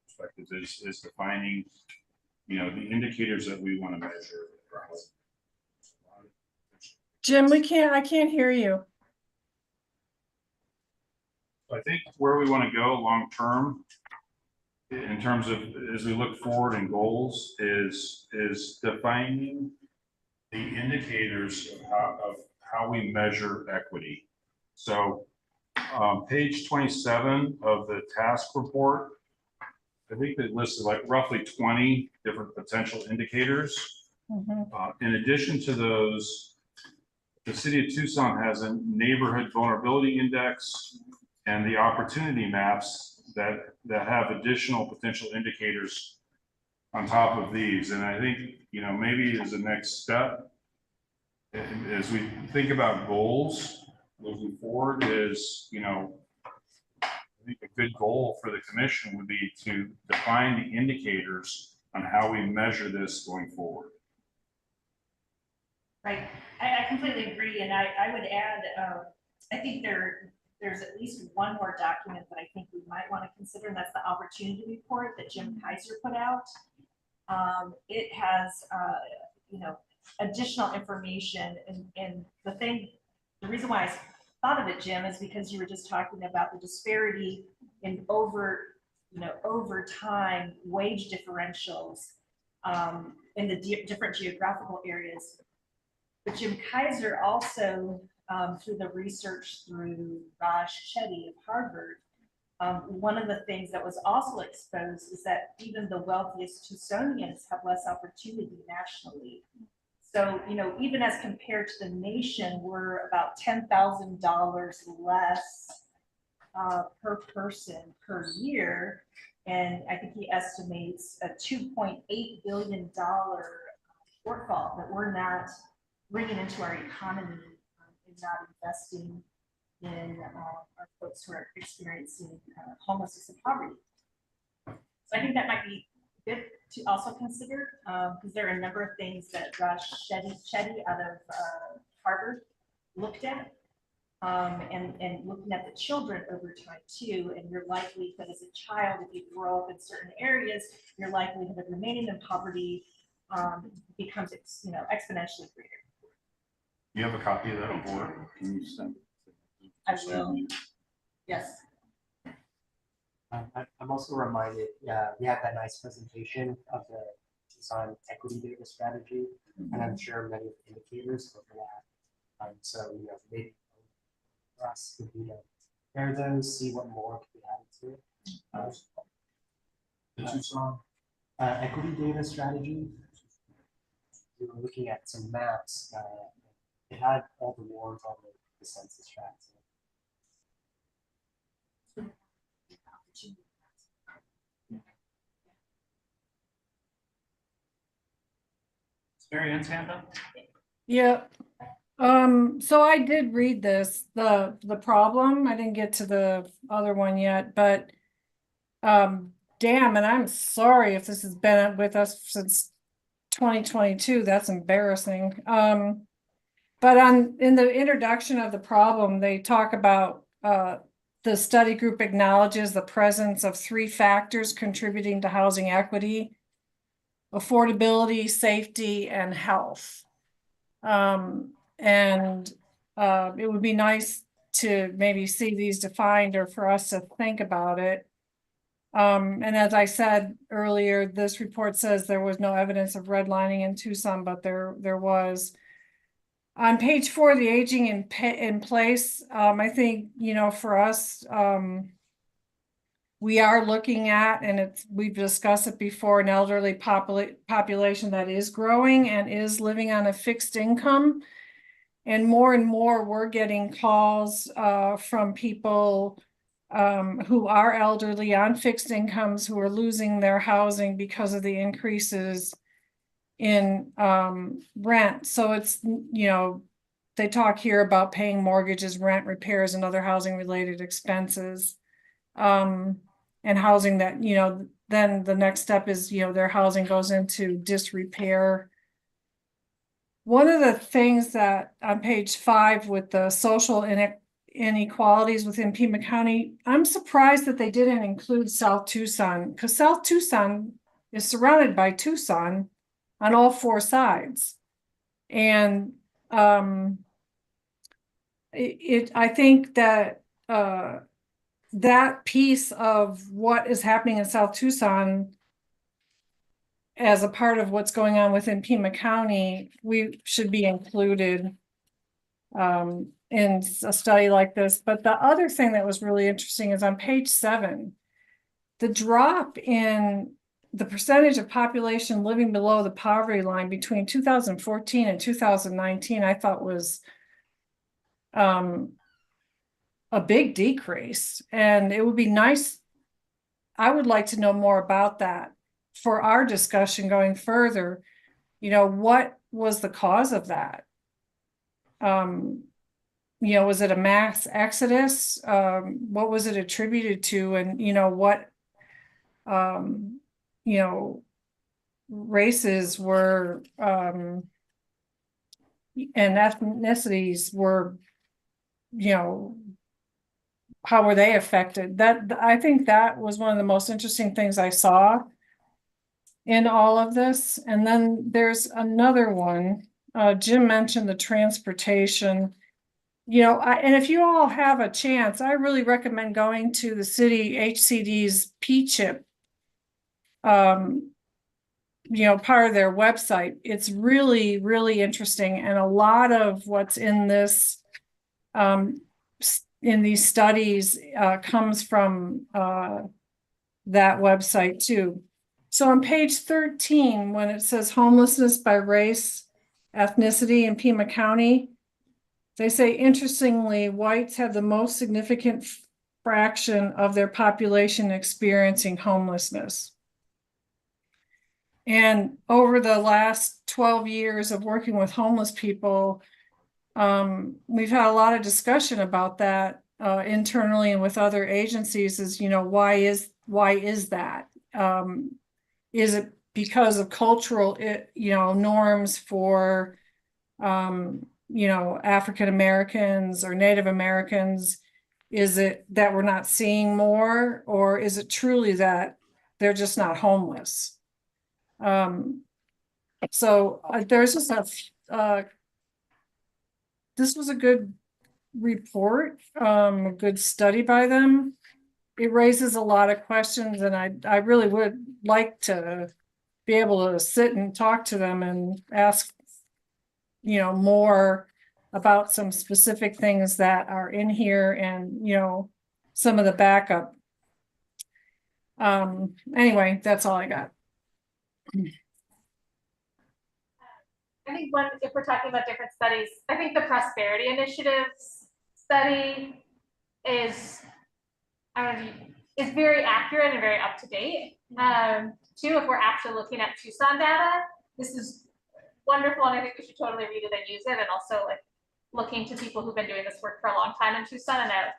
perspective is defining, the indicators that we want to measure. Jim, I can't hear you. I think where we want to go long term, in terms of as we look forward in goals, is defining the indicators of how we measure equity. So, page 27 of the task report, I think they listed like roughly 20 different potential indicators. In addition to those, the city of Tucson has a neighborhood vulnerability index and the opportunity maps that have additional potential indicators on top of these. And I think, maybe as a next step, as we think about goals moving forward is, I think a good goal for the commission would be to define the indicators on how we measure this going forward. Right, I completely agree, and I would add, I think there's at least one more document that I think we might want to consider, and that's the opportunity report that Jim Kaiser put out. It has, additional information, and the reason why I thought of it, Jim, is because you were just talking about the disparity in over time wage differentials in the different geographical areas. But Jim Kaiser also, through the research through Raj Chetty of Harvard, one of the things that was also exposed is that even the wealthiest Tucsonians have less opportunity nationally. So, even as compared to the nation, we're about $10,000 less per person per year. And I think he estimates a $2.8 billion shortfall that we're not bringing into our economy and not investing in our folks who are experiencing homelessness and poverty. So I think that might be good to also consider, because there are a number of things that Raj Chetty out of Harvard looked at, and looking at the children over time too, and your likelihood as a child, if you grow up in certain areas, your likelihood of remaining in poverty becomes exponentially greater. You have a copy of that report? Can you send it? I will. Yes. I'm also reminded, we had that nice presentation of the Tucson equity data strategy, and I'm sure many indicators overlap. So, maybe for us would be to compare those, see what more could be added to it. The Tucson equity data strategy. We were looking at some maps. It had all the wards on the census tracts. Mary Ann's hand up? Yeah. So I did read this, the problem. I didn't get to the other one yet, but damn, and I'm sorry if this has been with us since 2022. That's embarrassing. But in the introduction of the problem, they talk about the study group acknowledges the presence of 3 factors contributing to housing equity: affordability, safety, and health. It would be nice to maybe see these defined, or for us to think about it. And as I said earlier, this report says there was no evidence of redlining in Tucson, but there was. On page 4, the aging in place, I think, for us, we are looking at, and we've discussed it before, an elderly population that is growing and is living on a fixed income. And more we're getting calls from people who are elderly on fixed incomes who are losing their housing because of the increases in rent. So it's, they talk here about paying mortgages, rent, repairs, and other housing related expenses. And housing that, then the next step is, their housing goes into disrepair. One of the things that on page 5 with the social inequalities within Pima County, I'm surprised that they didn't include South Tucson, because South Tucson is surrounded by Tucson on all four sides. And I think that that piece of what is happening in South Tucson as a part of what's going on within Pima County, we should be included in a study like this. But the other thing that was really interesting is on page 7, the drop in the percentage of population living below the poverty line between 2014 and 2019, I thought was a big decrease. And it would be nice, I would like to know more about that for our discussion going further. You know, what was the cause of that? You know, was it a mass exodus? What was it attributed to? And, you know, what, you know, races were, and ethnicities were, you know, how were they affected? That, I think that was one of the most interesting things I saw in all of this. And then there's another one. Jim mentioned the transportation. You know, and if you all have a chance, I really recommend going to the city HCD's P-CHIP, you know, part of their website. It's really, really interesting. And a lot of what's in this, in these studies, comes from that website too. So on page 13, when it says homelessness by race, ethnicity in Pima County, they say, interestingly, whites have the most significant fraction of their population experiencing homelessness. And over the last 12 years of working with homeless people, we've had a lot of discussion about that internally and with other agencies. Is, you know, why is that? Is it because of cultural, you know, norms for, you know, African Americans or Native Americans? Is it that we're not seeing more, or is it truly that they're just not homeless? So there's just this was a good report, a good study by them. It raises a lot of questions, and I really would like to be able to sit and talk to them and ask, you know, more about some specific things that are in here, and, you know, some of the backup. Anyway, that's all I got. I think one, if we're talking about different studies, I think the Prosperity Initiatives study is, is very accurate and very up to date. Too, if we're actually looking at Tucson data, this is wonderful, and I think we should totally read it and use it. And also, like, looking to people who've been doing this work for a long time in Tucson and are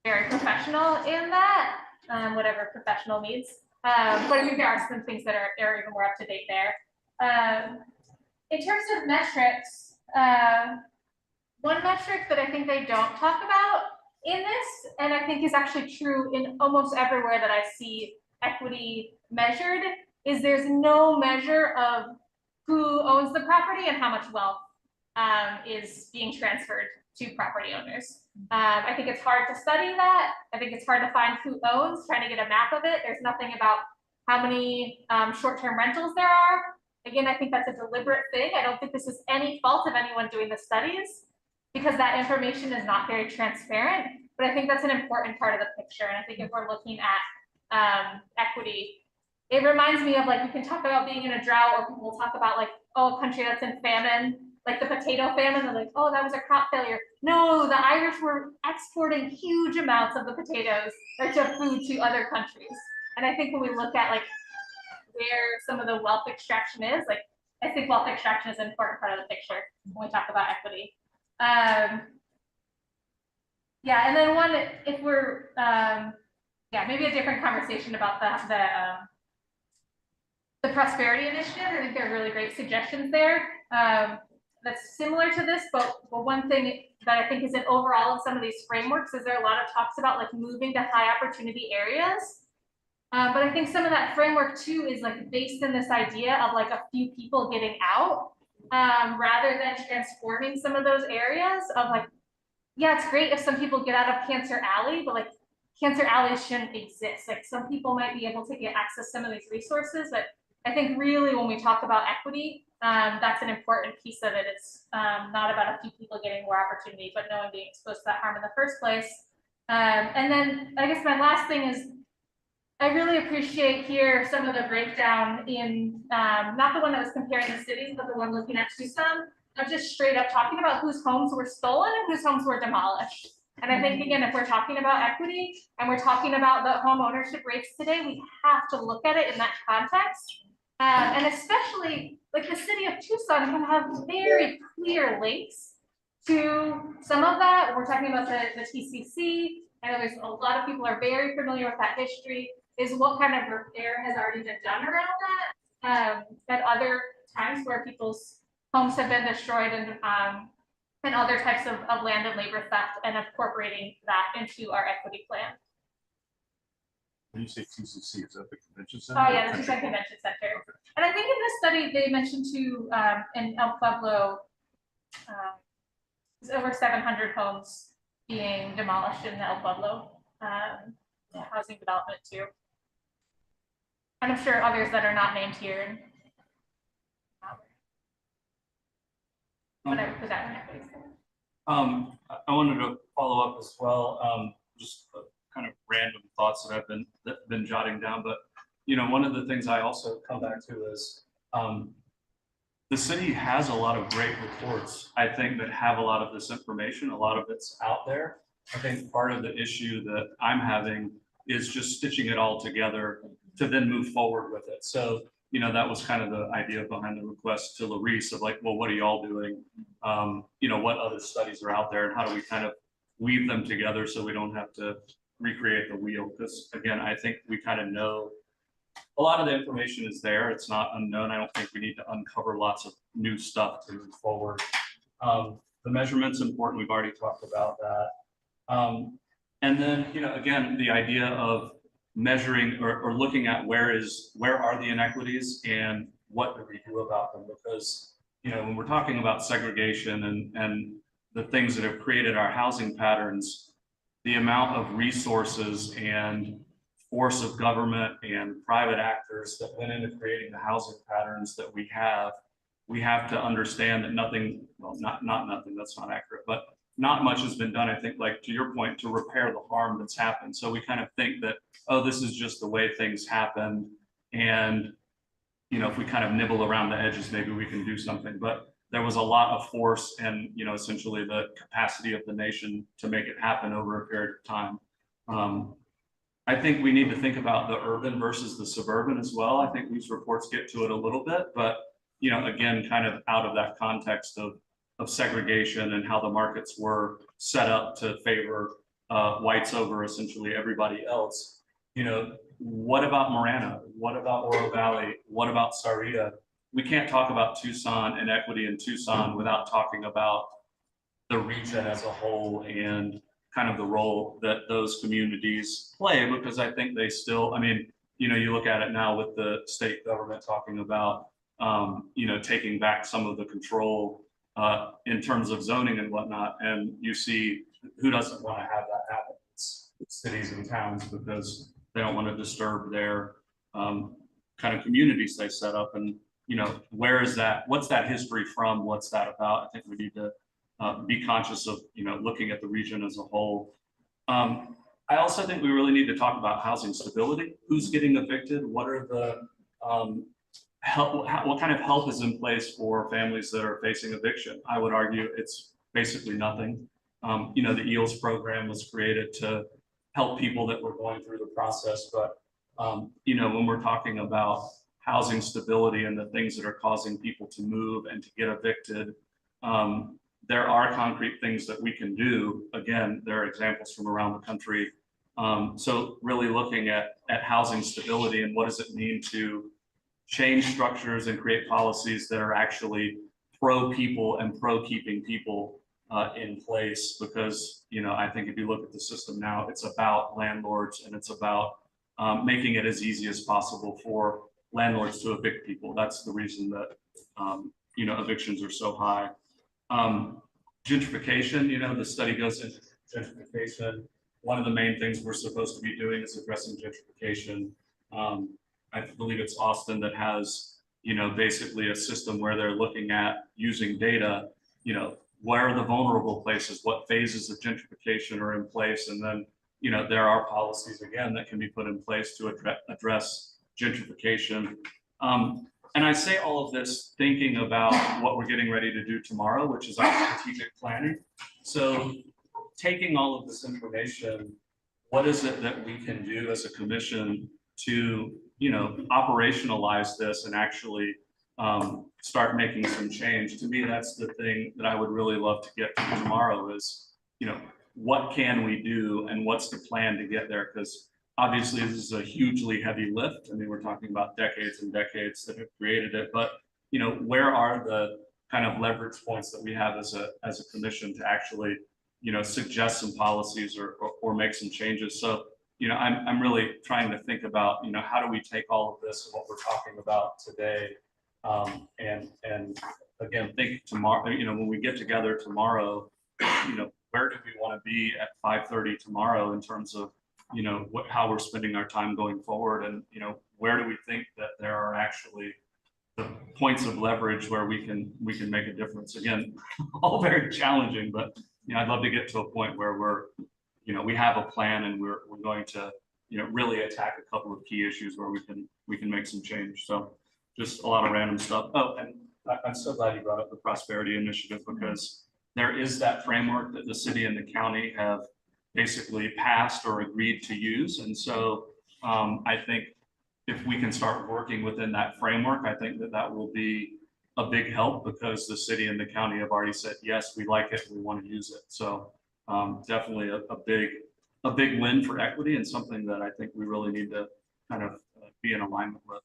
very professional in that, whatever professional means. But I think there are some things that are even more up to date there. In terms of metrics, one metric that I think they don't talk about in this, and I think is actually true in almost everywhere that I see equity measured, is there's no measure of who owns the property and how much wealth is being transferred to property owners. I think it's hard to study that. I think it's hard to find who owns, trying to get a map of it. There's nothing about how many short-term rentals there are. Again, I think that's a deliberate thing. I don't think this is any fault of anyone doing the studies, because that information is not very transparent. But I think that's an important part of the picture. And I think if we're looking at equity, it reminds me of, like, we can talk about being in a drought, or people will talk about, like, oh, a country that's in famine, like the potato famine. They're like, oh, that was a crop failure. No, the Irish were exporting huge amounts of the potatoes or to food to other countries. And I think when we look at, like, where some of the wealth extraction is, like, I think wealth extraction is an important part of the picture when we talk about equity. Yeah, and then one, if we're, yeah, maybe a different conversation about the Prosperity Initiative. I think there are really great suggestions there. that's similar to this, but one thing that I think isn't overall in some of these frameworks is there are a lot of talks about like moving to high opportunity areas. But I think some of that framework too is like based in this idea of like a few people getting out, rather than transforming some of those areas of like, yeah, it's great if some people get out of Cancer Alley, but like Cancer Alleys shouldn't exist. Like some people might be able to get access to some of these resources, but I think really when we talk about equity, that's an important piece of it. It's not about a few people getting more opportunity, but no one being exposed to that harm in the first place. And then I guess my last thing is, I really appreciate here some of the breakdown in, not the one that was comparing the cities, but the one looking at Tucson, of just straight up talking about whose homes were stolen and whose homes were demolished. And I think, again, if we're talking about equity and we're talking about the home ownership rates today, we have to look at it in that context. And especially like the city of Tucson can have very clear links to some of that. We're talking about the TCC. I know there's a lot of people are very familiar with that history, is what kind of repair has already been done around that. At other times where people's homes have been destroyed and other types of land and labor theft, and incorporating that into our equity plan. When you say TCC, is that the convention center? Oh yeah, the Tucson Convention Center. Okay. And I think in this study they mentioned too, in El Pueblo, there's over 700 homes being demolished in the El Pueblo housing development too. And I'm sure others that are not named here. Whatever, put that in equity. I wanted to follow up as well, just kind of random thoughts that I've been jotting down, but you know, one of the things I also come back to is the city has a lot of great reports, I think, that have a lot of this information, a lot of it's out there. I think part of the issue that I'm having is just stitching it all together to then move forward with it. So, you know, that was kind of the idea behind the request to Larice of like, well, what are y'all doing? You know, what other studies are out there and how do we kind of weave them together so we don't have to recreate the wheel? Because again, I think we kind of know a lot of the information is there. It's not unknown. I don't think we need to uncover lots of new stuff to move forward. The measurement's important. We've already talked about that. And then, you know, again, the idea of measuring or looking at where are the inequities and what do we do about them? Because, you know, when we're talking about segregation and the things that have created our housing patterns, the amount of resources and force of government and private actors that went into creating the housing patterns that we have to understand that nothing, well, not nothing, that's not accurate, but not much has been done, I think, like to your point, to repair the harm that's happened. So we kind of think that, oh, this is just the way things happen. And, you know, if we kind of nibble around the edges, maybe we can do something. But there was a lot of force and, you know, essentially the capacity of the nation to make it happen over a period of time. I think we need to think about the urban versus the suburban as well. I think these reports get to it a little bit, but, you know, again, kind of out of that context of segregation and how the markets were set up to favor whites over essentially everybody else. You know, what about Marana? What about Oro Valley? What about Sarita? We can't talk about Tucson and equity in Tucson without talking about the region as a whole and kind of the role that those communities play, because I think they still, I mean, you know, you look at it now with the state government talking about, you know, taking back some of the control in terms of zoning and whatnot. And you see who doesn't want to have that happen? It's cities and towns, because they don't want to disturb their kind of communities they set up. And, you know, where is that? What's that history from? What's that about? I think we need to be conscious of, you know, looking at the region as a whole. I also think we really need to talk about housing stability. Who's getting evicted? What are the what kind of help is in place for families that are facing eviction? I would argue it's basically nothing. You know, the EELS program was created to help people that were going through the process. But, you know, when we're talking about housing stability and the things that are causing people to move and to get evicted, there are concrete things that we can do. Again, there are examples from around the country. So really looking at housing stability and what does it mean to change structures and create policies that are actually pro people and pro keeping people in place, because, you know, I think if you look at the system now, it's about landlords and it's about making it as easy as possible for landlords to evict people. That's the reason that, you know, evictions are so high. Gentrification, you know, the study goes into gentrification. One of the main things we're supposed to be doing is addressing gentrification. I believe it's Austin that has, you know, basically a system where they're looking at using data, you know, where are the vulnerable places, what phases of gentrification are in place, and then, you know, there are policies again that can be put in place to address gentrification. And I say all of this thinking about what we're getting ready to do tomorrow, which is our strategic planning. So taking all of this information, what is it that we can do as a commission to, you know, operationalize this and actually start making some change? To me, that's the thing that I would really love to get to tomorrow is, you know, what can we do and what's the plan to get there? Because obviously this is a hugely heavy lift. I mean, we're talking about decades and decades that have created it, but, you know, where are the kind of leverage points that we have as a commission to actually, you know, suggest some policies or make some changes? So, you know, I'm really trying to think about, you know, how do we take all of this and what we're talking about today, and again, think tomorrow, you know, when we get together tomorrow, you know, where do we want to be at 5:30 tomorrow in terms of, you know, how we're spending our time going forward, and, you know, where do we think that there are actually the points of leverage where we can make a difference? Again, all very challenging, but, you know, I'd love to get to a point where we're, you know, we have a plan and we're going to, you know, really attack a couple of key issues where we can make some change. So just a lot of random stuff. Oh, and I'm so glad you brought up the Prosperity Initiative, because there is that framework that the city and the county have basically passed or agreed to use. And so I think if we can start working within that framework, I think that that will be a big help, because the city and the county have already said, yes, we like it, we want to use it. So definitely a big win for equity, and something that I think we really need to kind of be in alignment with.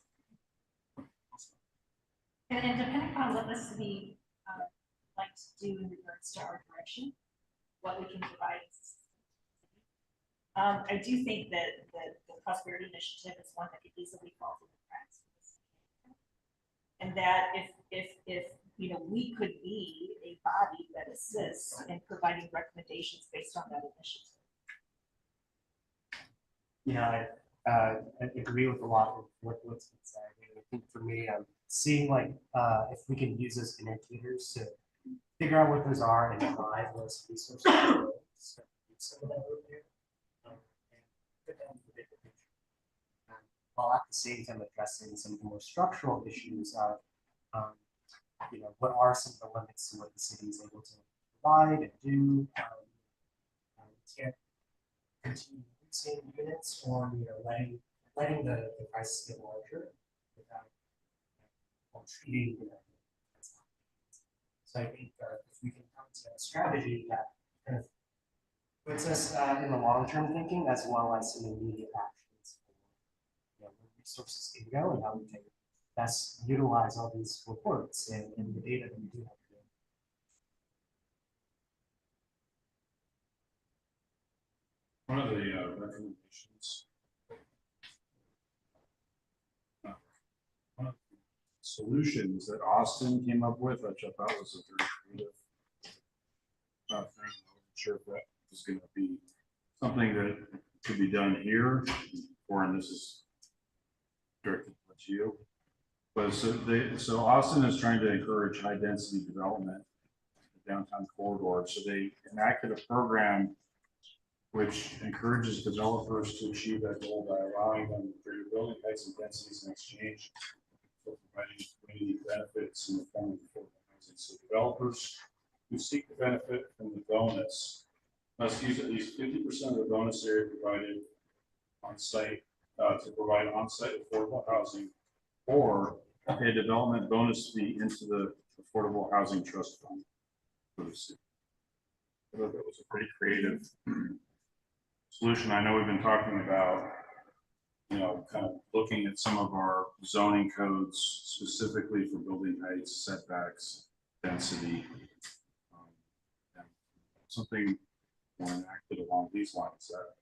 And depending on what the city like to do in regards to our direction, what we can provide. I do think that the Prosperity Initiative is one that could easily fall through the cracks. And that if you know, we could be a body that assists in providing recommendations based on that initiative. Yeah, I agree with a lot of what's been said. I think for me, I'm seeing like if we can use those indicators to figure out what those are and drive those resources. While at the same time addressing some of the more structural issues of, you know, what are some of the limits to what the city is able to provide and do. Can't continue using units, or, you know, letting the prices get larger without treating, you know. So I think if we can come to a strategy that kind of puts us in the long-term thinking, as well as some immediate actions, you know, where resources can go and how we can best utilize all these reports and the data that we do have. One of the recommendations, one of the solutions that Austin came up with, which I thought was a very creative thing. I wasn't sure if that was going to be something that could be done here, or, and this is directed towards you. But so Austin is trying to encourage high density development in the downtown corridor. So they enacted a program which encourages developers to achieve that goal by allowing them greater building heights and densities in exchange for providing community benefits in the form of affordable housing. So developers who seek the benefit from the bonus must use at least 50% of the bonus area provided on site to provide on-site affordable housing, or pay a development bonus fee into the Affordable Housing Trust Fund for the city. I thought that was a pretty creative solution. I know we've been talking about, you know, kind of looking at some of our zoning codes specifically for building heights, setbacks, density. And something more enacted along these lines that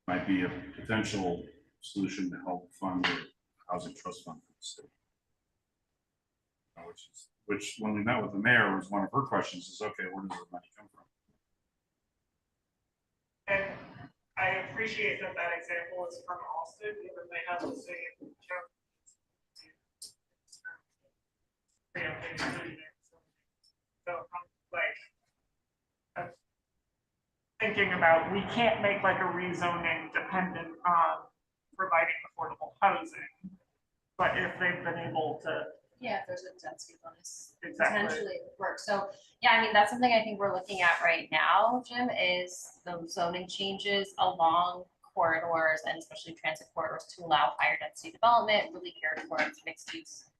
might be a potential solution to help fund the housing trust fund for the state. Which when we met with the mayor was one of her questions is, okay, where does the money come from? And I appreciate that that example is from Austin, given they have the same. So like, I'm thinking about, we can't make like a rezoning dependent on providing affordable housing. But if they've been able to. Yeah, if there's a density bonus, Exactly. potentially it would work. So, yeah, I mean, that's something I think we're looking at right now, Jim, is those zoning changes along corridors and especially transit corridors to allow higher density development, really geared towards mixed use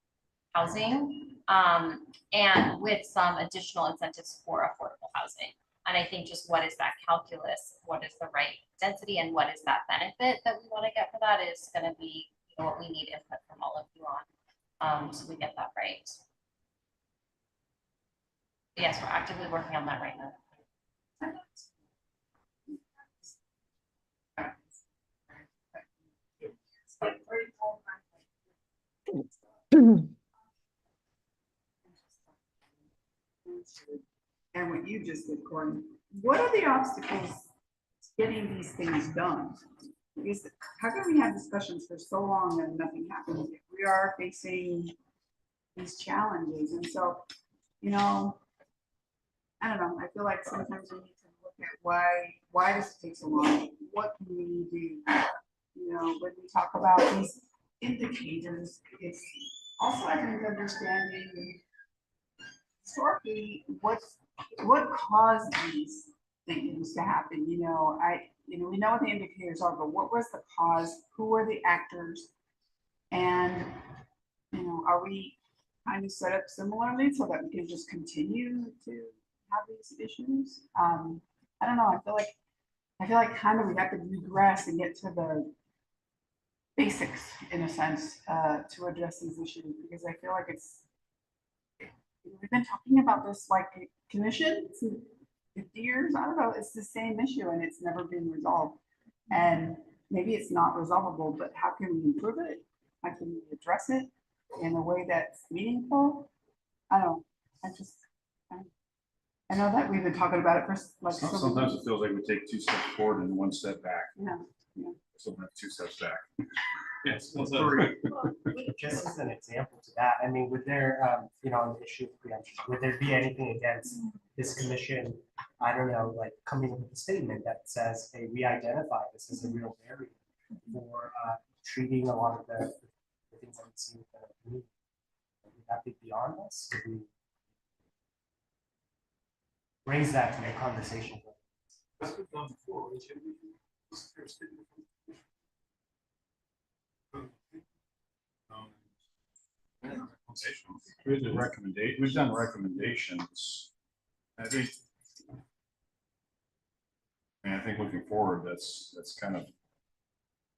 housing, and with some additional incentives for affordable housing. And I think just what is that calculus, what is the right density, and what is that benefit that we want to get for that is going to be, you know, what we need input from all of you on, so we get that right. Yes, we're actively working on that right now. And what you just did, Courtney, what are the obstacles to getting these things done? Because how can we have discussions for so long and nothing happens? We are facing these challenges, and so, you know, I don't know, I feel like sometimes we need to look at why does it take so long? What can we do? You know, when we talk about these indicators, it's also, I think, understanding historically what caused these things to happen. You know, we know what the indicators are, but what was the cause? Who were the actors? And, you know, are we kind of set up similarly so that we can just continue to have these issues? I don't know. I feel like kind of we have to regress and get to the basics in a sense to address these issues, because I feel like we've been talking about this like commission for years. I don't know, it's the same issue and it's never been resolved. And maybe it's not resolvable, but how can we improve it? How can we address it in a way that's meaningful? I don't know. I know that we've been talking about it for like sometimes it feels like we take 2 steps forward and 1 step back. Yeah. Sometimes 2 steps back. Yes. Well, just as an example to that, I mean, would there, you know, on the issue of preemption, would there be anything against this commission, I don't know, like coming up with a statement that says, hey, we identify this as a real barrier for treating a lot of the things that we see with the community? Would that be beyond us? Would we raise that to the conversation? That's been done before. We've done recommendations. I think looking forward, that's kind of,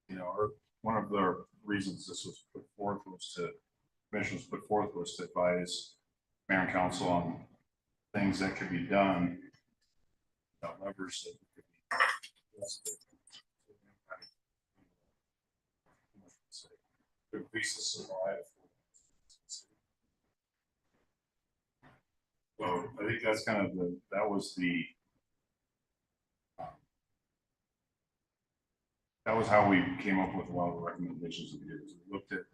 you know, one of the reasons this was put forth was commission was put forth was to advise mayor and council on things that could be done, levers that could be to increase the supply of. So I think that's kind of that was how we came up with a lot of the recommendations we did. We looked at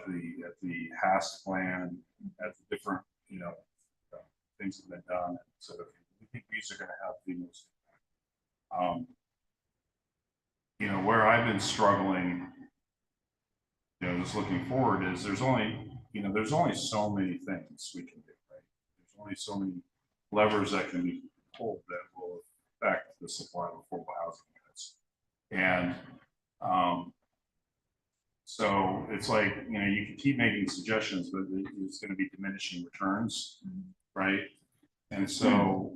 the HAST plan, at the different, you know, things that have been done. So we think these are going to have the most impact. You know, where I've been struggling, you know, just looking forward is there's only so many things we can do, right? There's only so many levers that can be pulled that will affect the supply of affordable housing units. And so it's like, you know, you can keep making suggestions, but it's going to be diminishing returns, right? And so,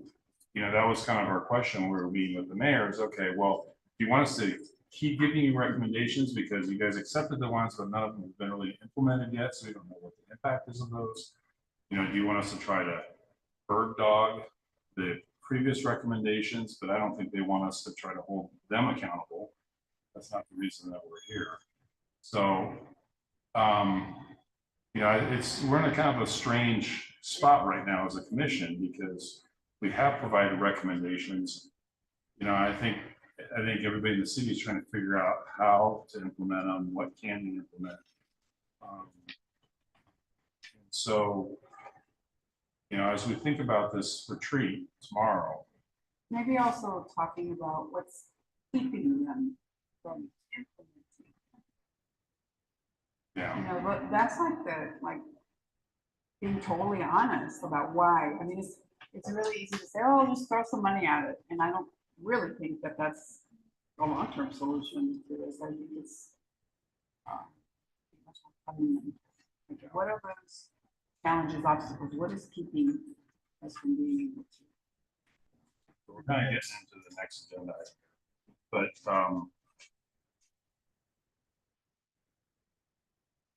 you know, that was kind of our question when we were meeting with the mayor is, okay, well, do you want us to keep giving you recommendations because you guys accepted the ones, but none of them have been really implemented yet, so we don't know what the impact is of those? You know, do you want us to try to bird dog the previous recommendations? But I don't think they want us to try to hold them accountable. That's not the reason that we're here. So, you know, we're in a kind of a strange spot right now as a commission because we have provided recommendations. You know, I think everybody in the city is trying to figure out how to implement them, what can we implement. So, you know, as we think about this retreat tomorrow. Maybe also talking about what's keeping them from implementing. Yeah. You know, but that's like being totally honest about why. I mean, it's really easy to say, oh, just throw some money at it. And I don't really think that that's a long-term solution to this. I think it's, what are those challenges, obstacles? What is keeping us from being able to? We're kind of getting into the next agenda, but so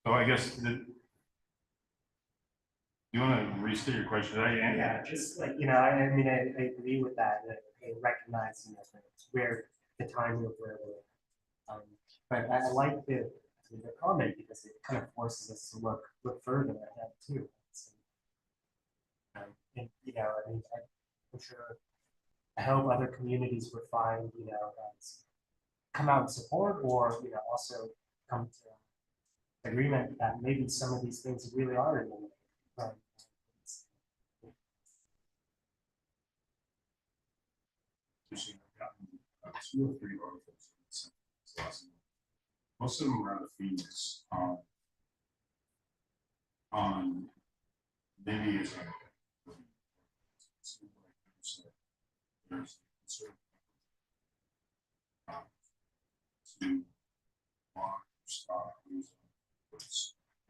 I guess you want to restate your question? Yeah, just like, you know, I mean, I agree with that, I recognize, you know, where the timing of where we're at. But I like the comment because it kind of forces us to look further ahead too. So, and, you know, I mean, I'm sure, I hope other communities would find, you know, come out and support, or, you know, also come to agreement that maybe some of these things really are in the way. I've gotten 2 or 3 articles. Most of them are out of Phoenix on maybe it's there's to stop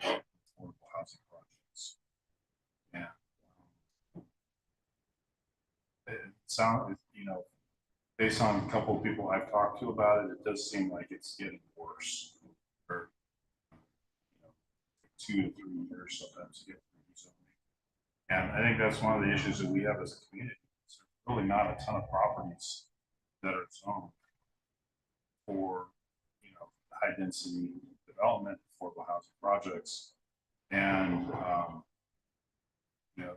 affordable housing projects. Yeah. It sounds, you know, based on a couple of people I've talked to about it, it does seem like it's getting worse. For, you know, 2 to 3 years sometimes to get through zoning. And I think that's one of the issues that we have as a community. There's really not a ton of properties that are zoned for, you know, high density development, affordable housing projects. And you know,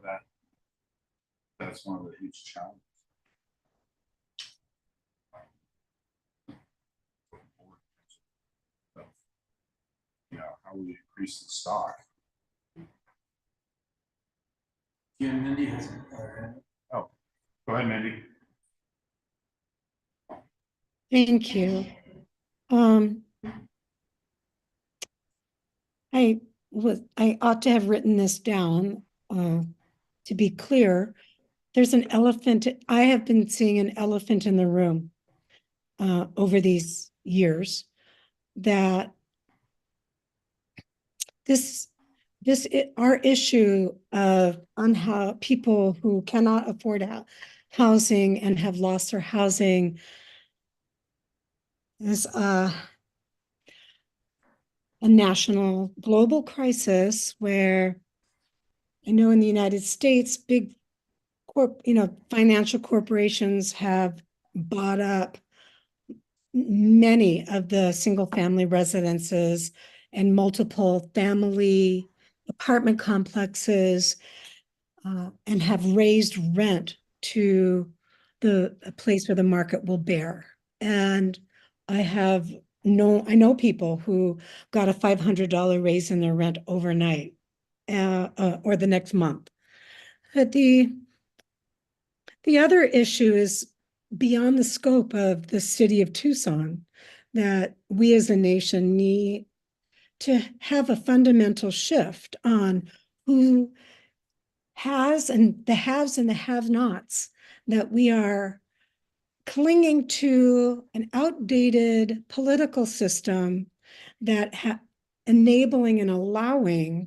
that's one of the huge challenges. You know, how we increase the stock. Yeah, Mindy has. Oh, go ahead, Mindy. Thank you. I ought to have written this down. To be clear, there's an elephant. I have been seeing an elephant in the room over these years, that our issue of on how people who cannot afford housing and have lost their housing is a national global crisis, where I know in the United States, big financial corporations have bought up many of the single family residences and multiple family apartment complexes, and have raised rent to a place where the market will bear. And I know people who got a $500 raise in their rent overnight, or the next month. But the other issue is beyond the scope of the city of Tucson, that we as a nation need to have a fundamental shift on who has, and the haves and the have-nots, that we are clinging to an outdated political system that enabling and allowing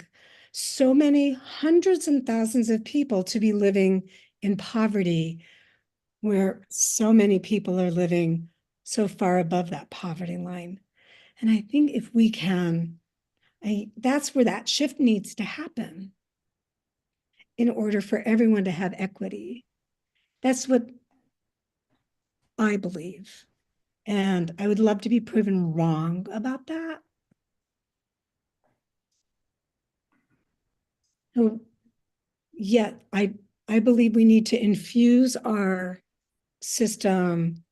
so many hundreds and thousands of people to be living in poverty, where so many people are living so far above that poverty line. And I think if we can, that's where that shift needs to happen. in order for everyone to have equity. That's what I believe. And I would love to be proven wrong about that. So, yet I believe we need to infuse our system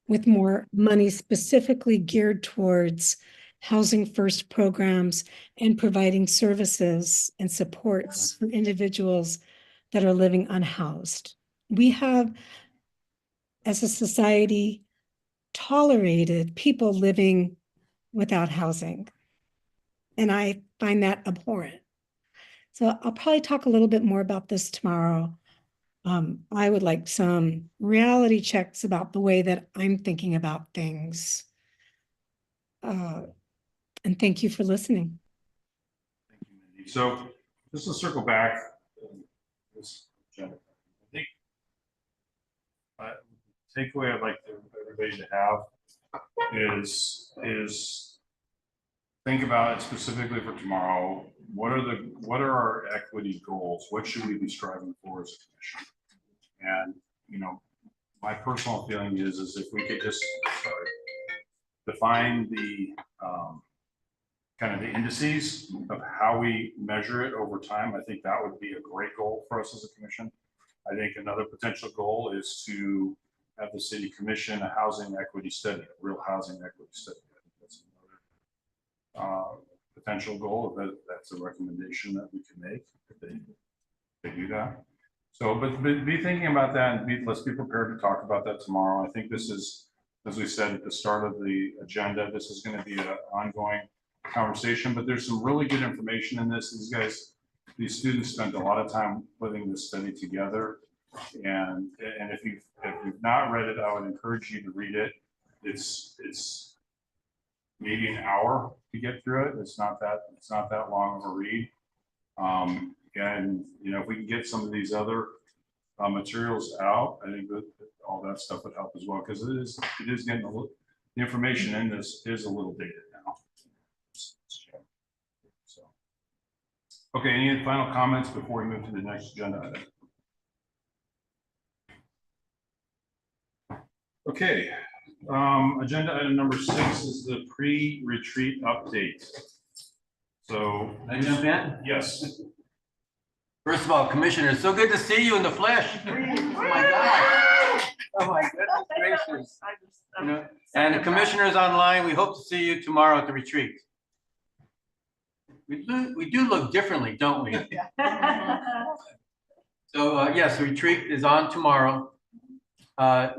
with more money specifically geared towards housing first programs and providing services and supports for individuals that are living unhoused. We have, as a society, tolerated people living without housing. And I find that abhorrent. So I'll probably talk a little bit more about this tomorrow. I would like some reality checks about the way that I'm thinking about things. And thank you for listening. Thank you, Mindy. So just to circle back, this agenda, I think takeaway I'd like everybody to have is think about it specifically for tomorrow. What are our equity goals? What should we be striving for as a commission? And my personal feeling is if we could just define the kind of the indices of how we measure it over time, I think that would be a great goal for us as a commission. I think another potential goal is to have the city commission a housing equity study, a real housing equity study. I think that's another potential goal. That's a recommendation that we can make if they do that. So, but be thinking about that, and let's be prepared to talk about that tomorrow. I think this is, as we said at the start of the agenda, this is going to be an ongoing conversation, but there's some really good information in this. These students spent a lot of time putting this study together. And if you've not read it, I would encourage you to read it. It's maybe an hour to get through it. It's not that long of a read. And if we can get some of these other materials out, I think that all that stuff would help as well, because it is getting the information in this is a little dated now. So, okay, any final comments before we move to the next agenda item? Okay, agenda item number 6 is the pre-retreat update. So, Can I jump in? Yes. First of all, Commissioner, it's so good to see you in the flesh. Oh my God. Oh my goodness gracious. And the commissioners online, we hope to see you tomorrow at the retreat. We do look differently, don't we? So yes, the retreat is on tomorrow.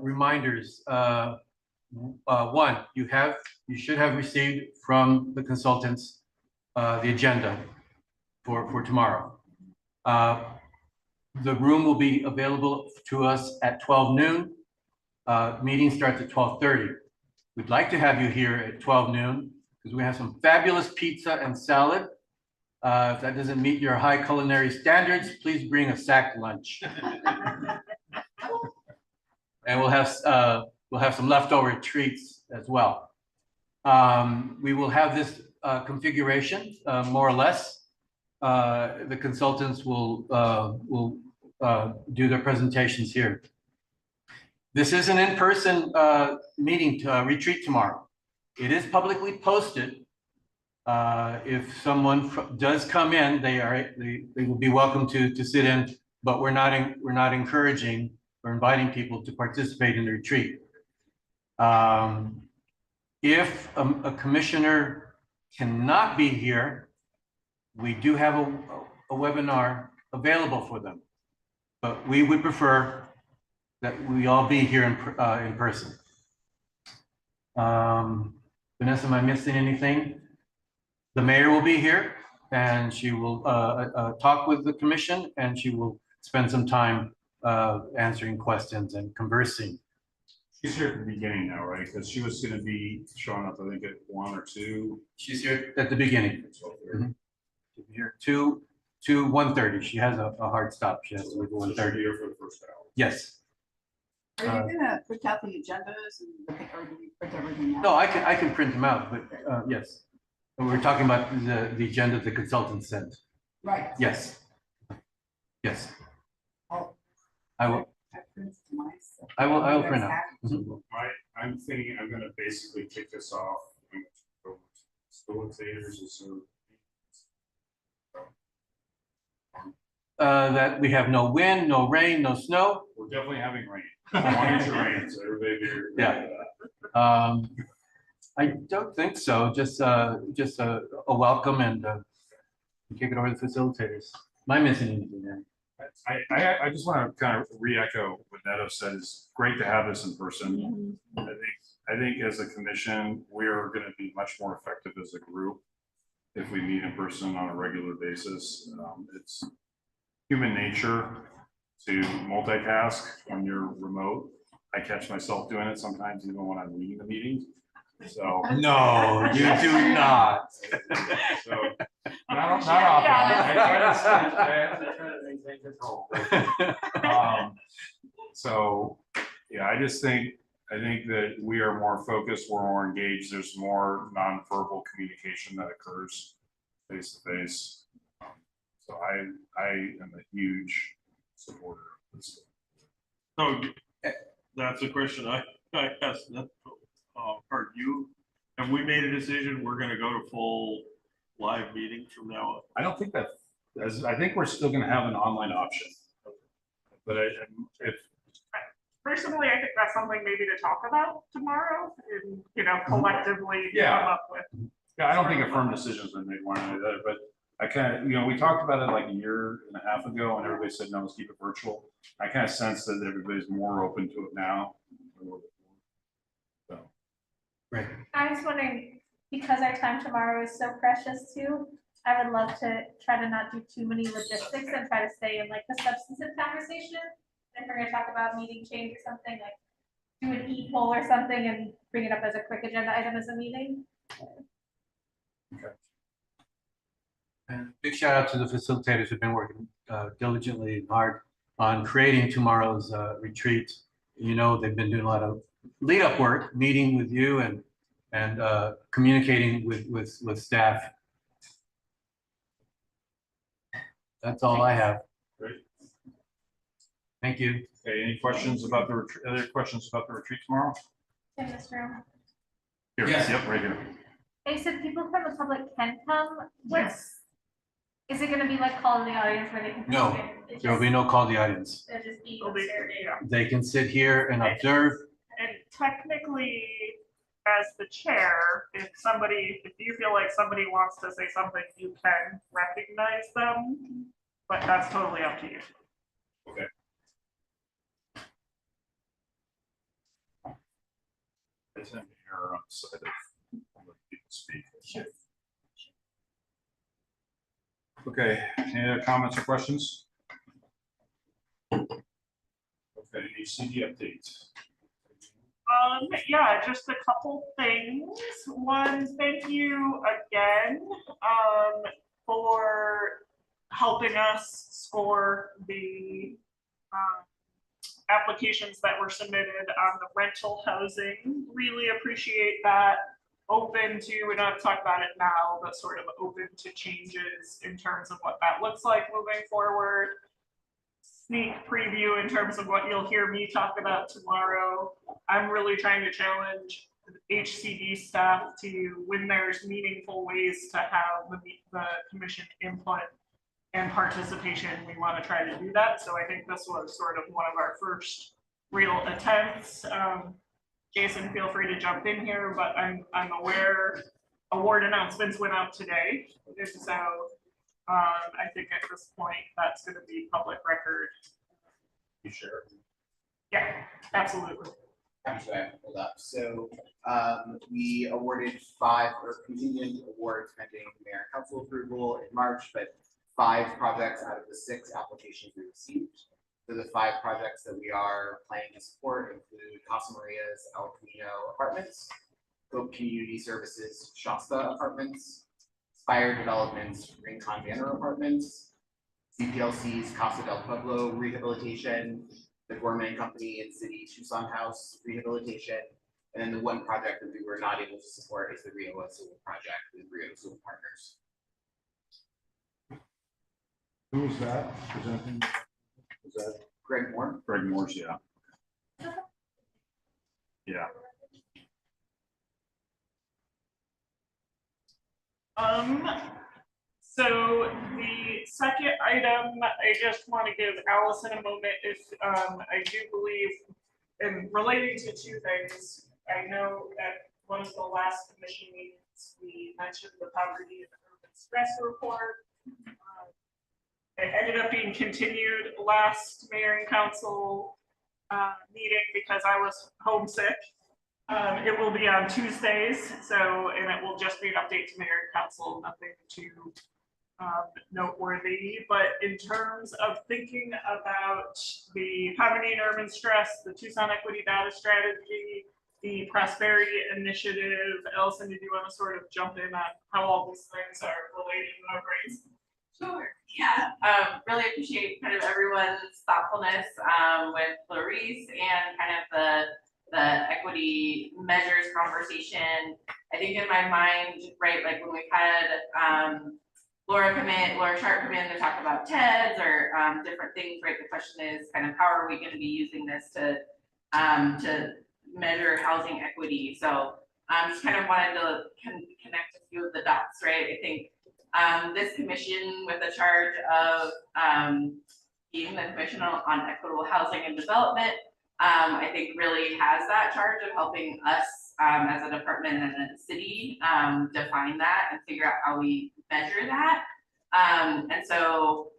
Reminders. One, you should have received from the consultants the agenda for tomorrow. The room will be available to us at 12 noon. Meeting starts at 12:30. We'd like to have you here at 12 noon because we have some fabulous pizza and salad. If that doesn't meet your high culinary standards, please bring a sack lunch. And we'll have some leftover treats as well. We will have this configuration more or less. The consultants will do their presentations here. This is an in-person meeting retreat tomorrow. It is publicly posted. If someone does come in, they will be welcome to sit in, but we're not encouraging or inviting people to participate in the retreat. If a commissioner cannot be here, we do have a webinar available for them, but we would prefer that we all be here in person. Vanessa, am I missing anything? The mayor will be here and she will talk with the commission, and she will spend some time answering questions and conversing. She's here at the beginning now, right? Because she was going to be showing up, I think, at 1 or 2. She's here at the beginning. Mm-hmm. She'll be here 2 to 1:30. She has a hard stop. She has to leave at 1:30. Here for the first hour. Yes. Are you gonna put out the agendas or do we print everything out? No, I can print them out, but yes. And we're talking about the agenda the consultant sent. Right. Yes. Yes, Oh. I will. I will print out. Mhm. I'm thinking I'm gonna basically kick this off. Facilitators is That we have no wind, no rain, no snow. we're definitely having rain. 1 inch of rain, so everybody here. Yeah. I don't think so. Just a welcome and kick it over to the facilitators. Am I missing anything there? I just want to kind of re-echo what Neto said. It's great to have this in person. I think as a commission, we're going to be much more effective as a group if we meet in person on a regular basis. It's human nature to multitask when you're remote. I catch myself doing it sometimes, even when I'm leading the meeting. So no, you do not. So not often. I try to maintain control. So yeah, I think that we are more focused, we're more engaged. There's more nonverbal communication that occurs face to face. So I am a huge supporter of this. So that's a question I asked, heard you. Have we made a decision? We're gonna go to full live meetings from now on? I don't think that, I think we're still gonna have an online option. But if Personally, I think that's something maybe to talk about tomorrow and, you know, collectively Yeah. come up with. Yeah, I don't think a firm decision's been made one way or the other, but I kind of, we talked about it like a year and a half ago and everybody said, no, let's keep it virtual. I kind of sense that everybody's more open to it now. So. Right. I was wondering, because our time tomorrow is so precious too, I would love to try to not do too many logistics and try to stay in like the substantive conversation. If we're gonna talk about meeting change or something, like do an e-poll or something and bring it up as a quick agenda item as a meeting. Okay. And big shout out to the facilitators who've been working diligently and hard on creating tomorrow's retreat. They've been doing a lot of lead up work, meeting with you and communicating with staff. That's all I have. Great. Thank you. Okay, any questions about the retreat? Other questions about the retreat tomorrow? In this room. Here, Yes. Yep, right here. They said people from the public can come. Is it gonna be like call to the audience where they can? No, It's there will be just- no call to the audience. They'll just be It'll be- observing. yeah. They can sit here and observe. And technically, as the chair, if you feel like somebody wants to say something, you can recognize them, but that's totally up to you. Okay. I tend to err on the side of letting people speak. Okay, any other comments or questions? Okay, HCD updates. Yeah, just a couple things. One, thank you again, for helping us score the, applications that were submitted on the rental housing. Really appreciate that. Open to, we don't have to talk about it now, but sort of open to changes in terms of what that looks like moving forward. Sneak preview in terms of what you'll hear me talk about tomorrow. I'm really trying to challenge HCD staff to, when there's meaningful ways to have the commission input and participation, we want to try to do that. So I think this was sort of one of our first real attempts. Jason, feel free to jump in here, but I'm aware award announcements went out today. And so I think at this point, that's going to be public record. You share. Yeah, absolutely. Actually, I pulled up. So we awarded 5 or contingent awards pending mayor and council approval in March, but 5 projects out of the 6 applications we received. So the 5 projects that we are planning to support include Casa Maria's El Camino Apartments, Hope Community Services Shasta Apartments, Spire Developments Rincon Manor Apartments, CPLC's Casa del Pueblo Rehabilitation, the Gourmet Company and City Tucson House Rehabilitation, and then the one project that we were not able to support is the Rio Azul project with Rio Azul Partners. Who was that presenting? Was that Greg Moore? Greg Moore's? Yeah. Yeah. So the second item, I just want to give Allison a moment if, I do believe, and relating to two things, I know at one of the last commission meetings, we mentioned the poverty and urban stress report. It ended up being continued last mayor and council meeting because I was homesick. It will be on Tuesdays, so, and it will just be an update to mayor and council, nothing too noteworthy. But in terms of thinking about the poverty and urban stress, the Tucson equity data strategy, the prosperity initiative, Ellison, did you want to sort of jump in on how all these things are related in our brains? Sure, yeah, really appreciate kind of everyone's thoughtfulness with Clarice and kind of the equity measures conversation. I think in my mind, right, like when we had Laura Sharp come in to talk about TEDs or different things, right? The question is kind of how are we going to be using this to measure housing equity? So just kind of wanted to connect a few of the dots, right? I think this commission with the charge of being the Commission on Equitable Housing and Development, I think really has that charge of helping us as a department and a city define that and figure out how we measure that. And so,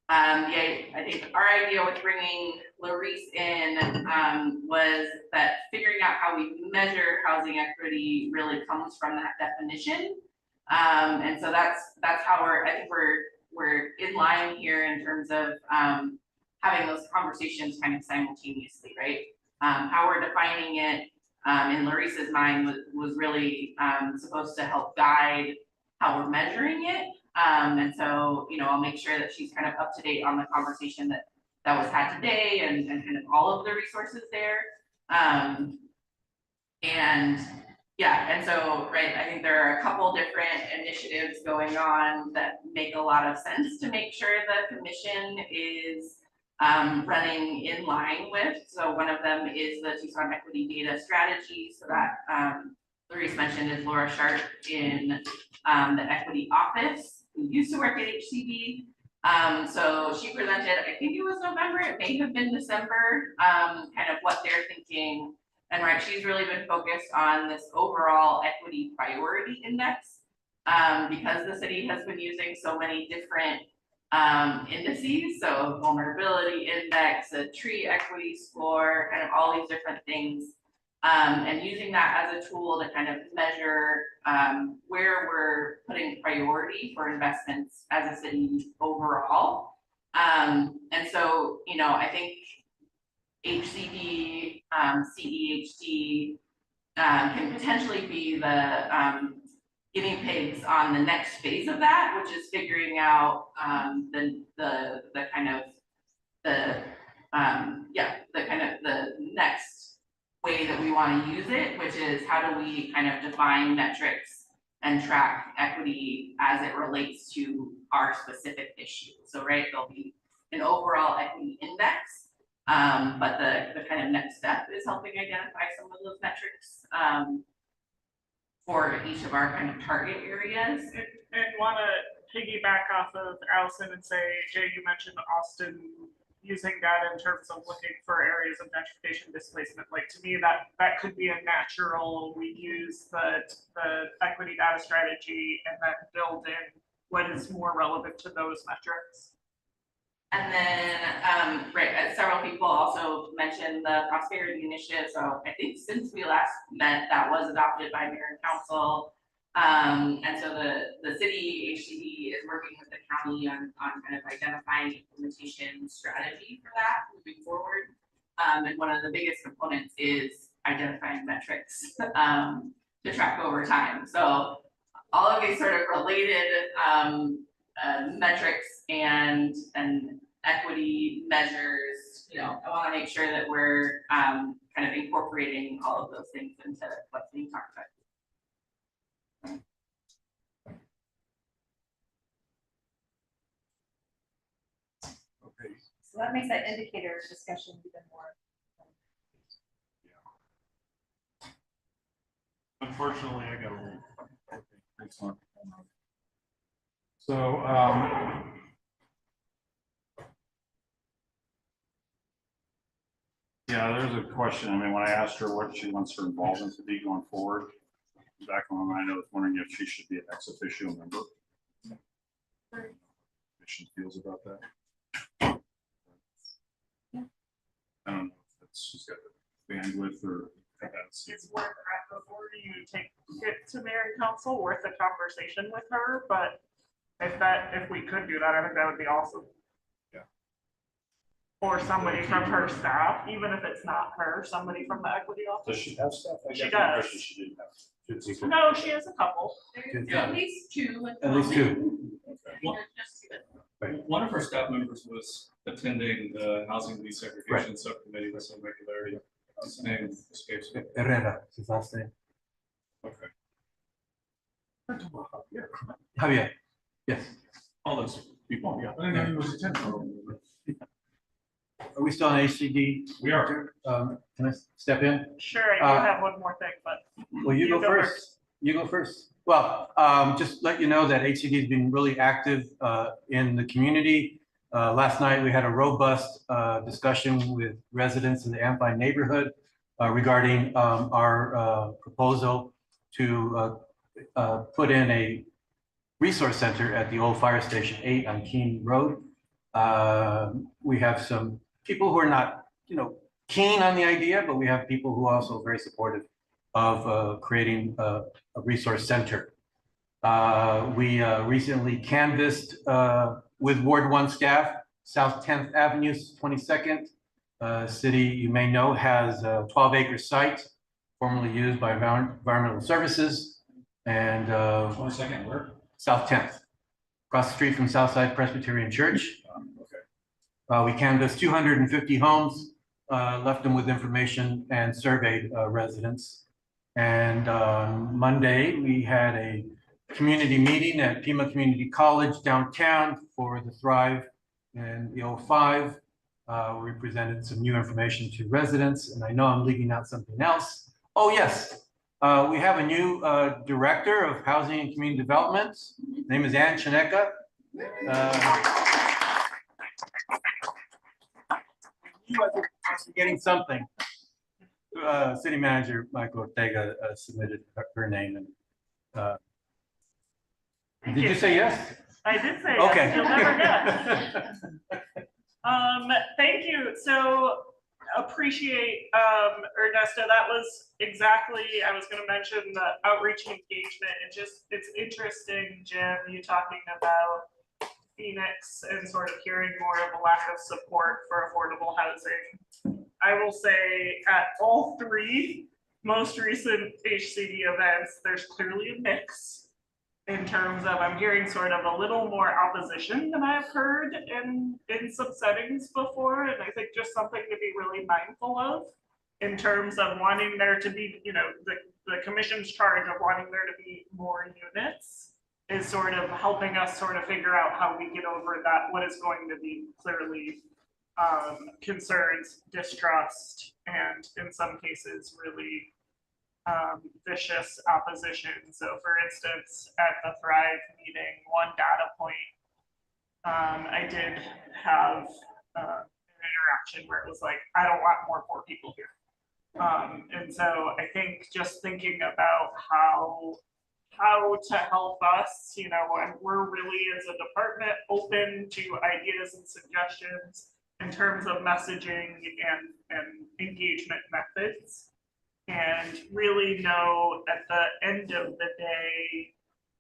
yeah, I think our idea with bringing Clarice in was that figuring out how we measure housing equity really comes from that definition. And so that's how I think we're in line here in terms of having those conversations kind of simultaneously, right? How we're defining it in Clarice's mind was really supposed to help guide how we're measuring it. And so, you know, I'll make sure that she's kind of up to date on the conversation that was had today and kind of all of the resources there. And yeah, and so, right, I think there are a couple different initiatives going on that make a lot of sense to make sure the commission is running in line with. So one of them is the Tucson Equity Data Strategy. So that Clarice mentioned is Laura Sharp in the Equity Office, who used to work at HCD. So she presented, I think it was November, it may have been December, kind of what they're thinking. And right, she's really been focused on this overall equity priority index because the city has been using so many different indices, so vulnerability index, a tree equity score, kind of all these different things, and using that as a tool to kind of measure where we're putting priority for investments as a city overall. And so, you know, I think HCD, CEHD can potentially be the guinea pigs on the next phase of that, which is figuring out the next way that we want to use it, which is how do we kind of define metrics and track equity as it relates to our specific issue. So right, there'll be an overall equity index. But the kind of next step is helping identify some of those metrics for each of our kind of target areas. And want to piggyback off of Allison and say, Jay, you mentioned Austin using that in terms of looking for areas of gentrification displacement. Like to me, that could be a natural, we use the equity data strategy and then build in what is more relevant to those metrics. And then, right, several people also mentioned the prosperity initiative. So I think since we last met, that was adopted by mayor and council. And so the city HCD is working with the county on kind of identifying implementation strategy for that moving forward. And one of the biggest components is identifying metrics to track over time. So all of these sort of related metrics and equity measures, you know, I want to make sure that we're kind of incorporating all of those things into what's being talked about. the indicator discussion even more. Unfortunately, I gotta leave. Excellent. So, yeah, there's a question. I mean, when I asked her what she wants her involvement to be going forward, back on my mind, I was wondering if she should be an ex officio member. Commission feels about that. I don't know if that's, she's got the bandwidth or capacity. It's worth it before you take it to mayor and council, worth a conversation with her, but if we could do that, I think that would be awesome. Yeah. Or somebody from her staff, even if it's not her, somebody from the equity office. Does she have stuff? I She got the does. impression she didn't have. No, she has a couple. Yeah. At least two. At least two. One of her staff members was attending the housing desegregation subcommittee with some regularity. His name escapes me. Herrera, his last name. Okay. Javier, yes. All those people, yeah. I didn't know he was attending. Are we still on HCD? We are. Can I step in? Sure, I do have one more thing, but. Well, you go first. You go first. Well, just let you know that HCD has been really active in the community. Last night, we had a robust discussion with residents in the Amphi neighborhood regarding our proposal to put in a resource center at the old fire station 8 on Keene Road. We have some people who are not, keen on the idea, but we have people who are also very supportive of creating a resource center. We recently canvassed with Ward 1 staff, South 10th Avenue, 22nd. City, you may know, has a 12-acre site formerly used by environmental services. And 22nd, where? South 10th, across the street from Southside Presbyterian Church. Okay. We canvassed 250 homes, left them with information and surveyed residents. And on Monday, we had a community meeting at Pima Community College downtown for the Thrive and the 05. We presented some new information to residents, and I know I'm leaving out something else. Oh, yes. We have a new director of housing and community development. His name is Ann Chineka. You guys are getting something. City manager Michael Ortega submitted her name. And did you say yes? I did say Okay. yes. You'll never guess. Thank you. So appreciate, Ernesto, that was exactly, I was going to mention the outreach and engagement. It's interesting, Jim, you talking about Phoenix and sort of hearing more of a lack of support for affordable housing. I will say at all three most recent HCD events, there's clearly a mix in terms of, I'm hearing sort of a little more opposition than I've heard in some settings before. And I think just something to be really mindful of in terms of wanting there to be, the commission's charge of wanting there to be more units is sort of helping us sort of figure out how we get over that, what is going to be clearly concerns, distrust, and in some cases really vicious opposition. So for instance, at the Thrive meeting, one data point, I did have an interaction where it was like, I don't want more poor people here. And so I think just thinking about how to help us, and we're really as a department open to ideas and suggestions in terms of messaging and engagement methods. And really know at the end of the day,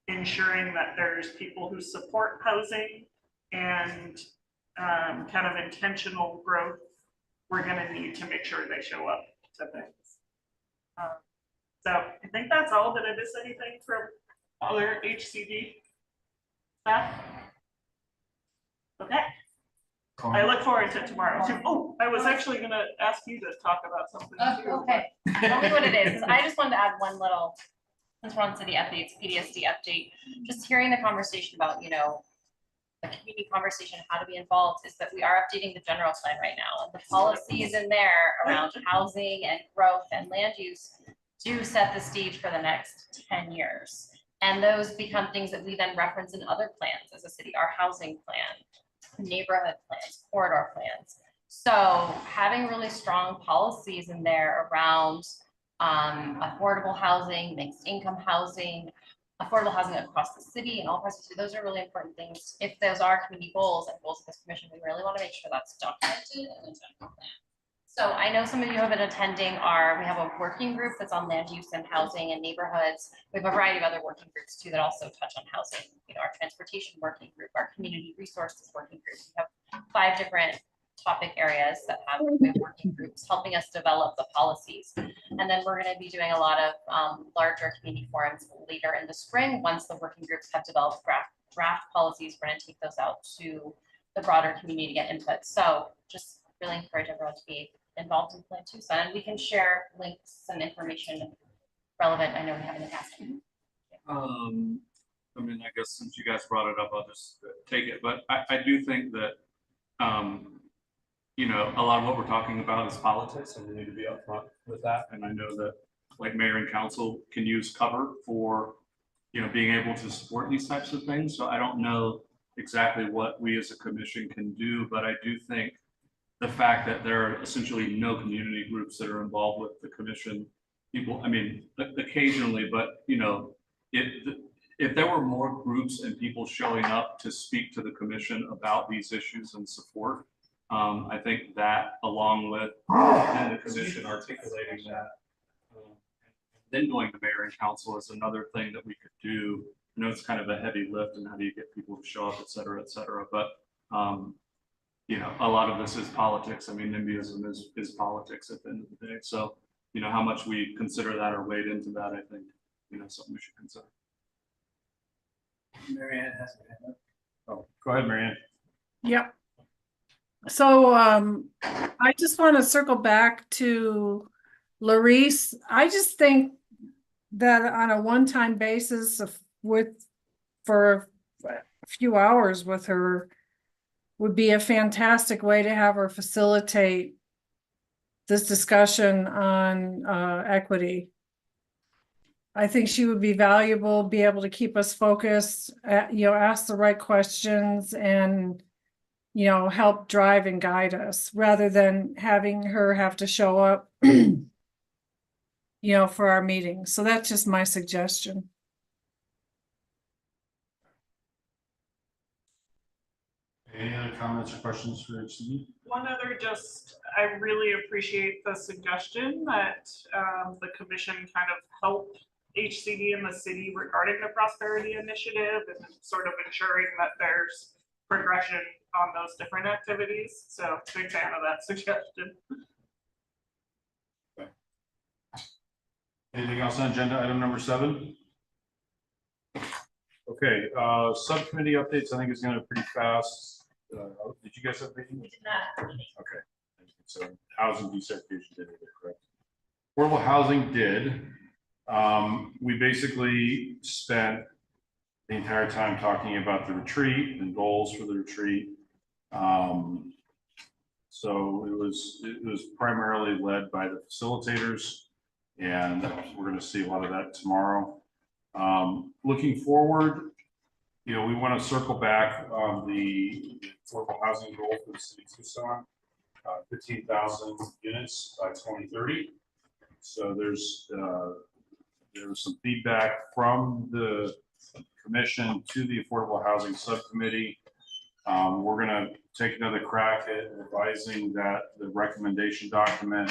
ensuring that there's people who support housing and kind of intentional growth, we're going to need to make sure they show up to things. So I think that's all. Did I miss anything from other HCD staff? Okay. I look forward to tomorrow too. Oh, I was actually gonna ask you to talk about something too. Okay, tell me what it is, 'cause I just wanted to add one little, since we're on city updates, PDSD update, just hearing the conversation about, a community conversation, how to be involved, is that we are updating the general plan right now. And the policies in there around housing and growth and land use do set the stage for the next 10 years. And those become things that we then reference in other plans as a city, our housing plan, neighborhood plans, corridor plans. So having really strong policies in there around affordable housing, mixed income housing, affordable housing across the city and all parts of the city, those are really important things. If those are community goals and goals of this commission, we really want to make sure that's documented in the general plan. So I know some of you have been attending we have a working group that's on land use and housing and neighborhoods. We have a variety of other working groups too that also touch on housing. You know, our transportation working group, our community resources working group. We have 5 different topic areas that have working groups helping us develop the policies. And then we're going to be doing a lot of larger community forums later in the spring. Once the working groups have developed draft policies, we're going to take those out to the broader community to get input. So just really encourage everyone to be involved in Plan Tucson. And we can share links and information relevant. I know we have in the past. I mean, I guess since you guys brought it up, I'll just take it. But I do think that, you know, a lot of what we're talking about is politics, and we need to be upfront with that. And I know that, like, mayor and council can use cover for, you know, being able to support these types of things. So I don't know exactly what we as a commission can do, but I do think the fact that there are essentially no community groups that are involved with the commission, people, I mean, occasionally, but, you know, if there were more groups and people showing up to speak to the commission about these issues and support, I think that, along with the commission articulating that, then going to mayor and council is another thing that we could do. I know it's kind of a heavy lift, and how do you get people to show up, et cetera, but you know, a lot of this is politics. I mean, NIMBYism is politics at the end of the day. So, you know, how much we consider that or wade into that, I think, you know, something we should consider. Marianne has her hand up. Oh, go ahead, Marianne. Yep. So I just want to circle back to Larice. I just think that on a one-time basis for a few hours with her would be a fantastic way to have her facilitate this discussion on equity. I think she would be valuable, be able to keep us focused, you know, ask the right questions and, you know, help drive and guide us rather than having her have to show up, you know, for our meetings. So that's just my suggestion. Any other comments or questions for HCD? One other, just, I really appreciate the suggestion that the commission kind of help HCD in the city regarding the prosperity initiative and sort of ensuring that there's progression on those different activities. So big fan of that suggestion. Anything else on agenda item number 7? Okay, subcommittee updates, I think is going to be pretty fast. Did you guys have anything? We did not. Okay, so housing desegregation did it, correct? Affordable housing did. We basically spent the entire time talking about the retreat and goals for the retreat. So it was primarily led by the facilitators, and we're going to see a lot of that tomorrow. Looking forward, you know, we want to circle back on the affordable housing goal for the city of Tucson, 15,000 units by 2030. So there was some feedback from the commission to the affordable housing subcommittee. We're going to take another crack at revising the recommendation document.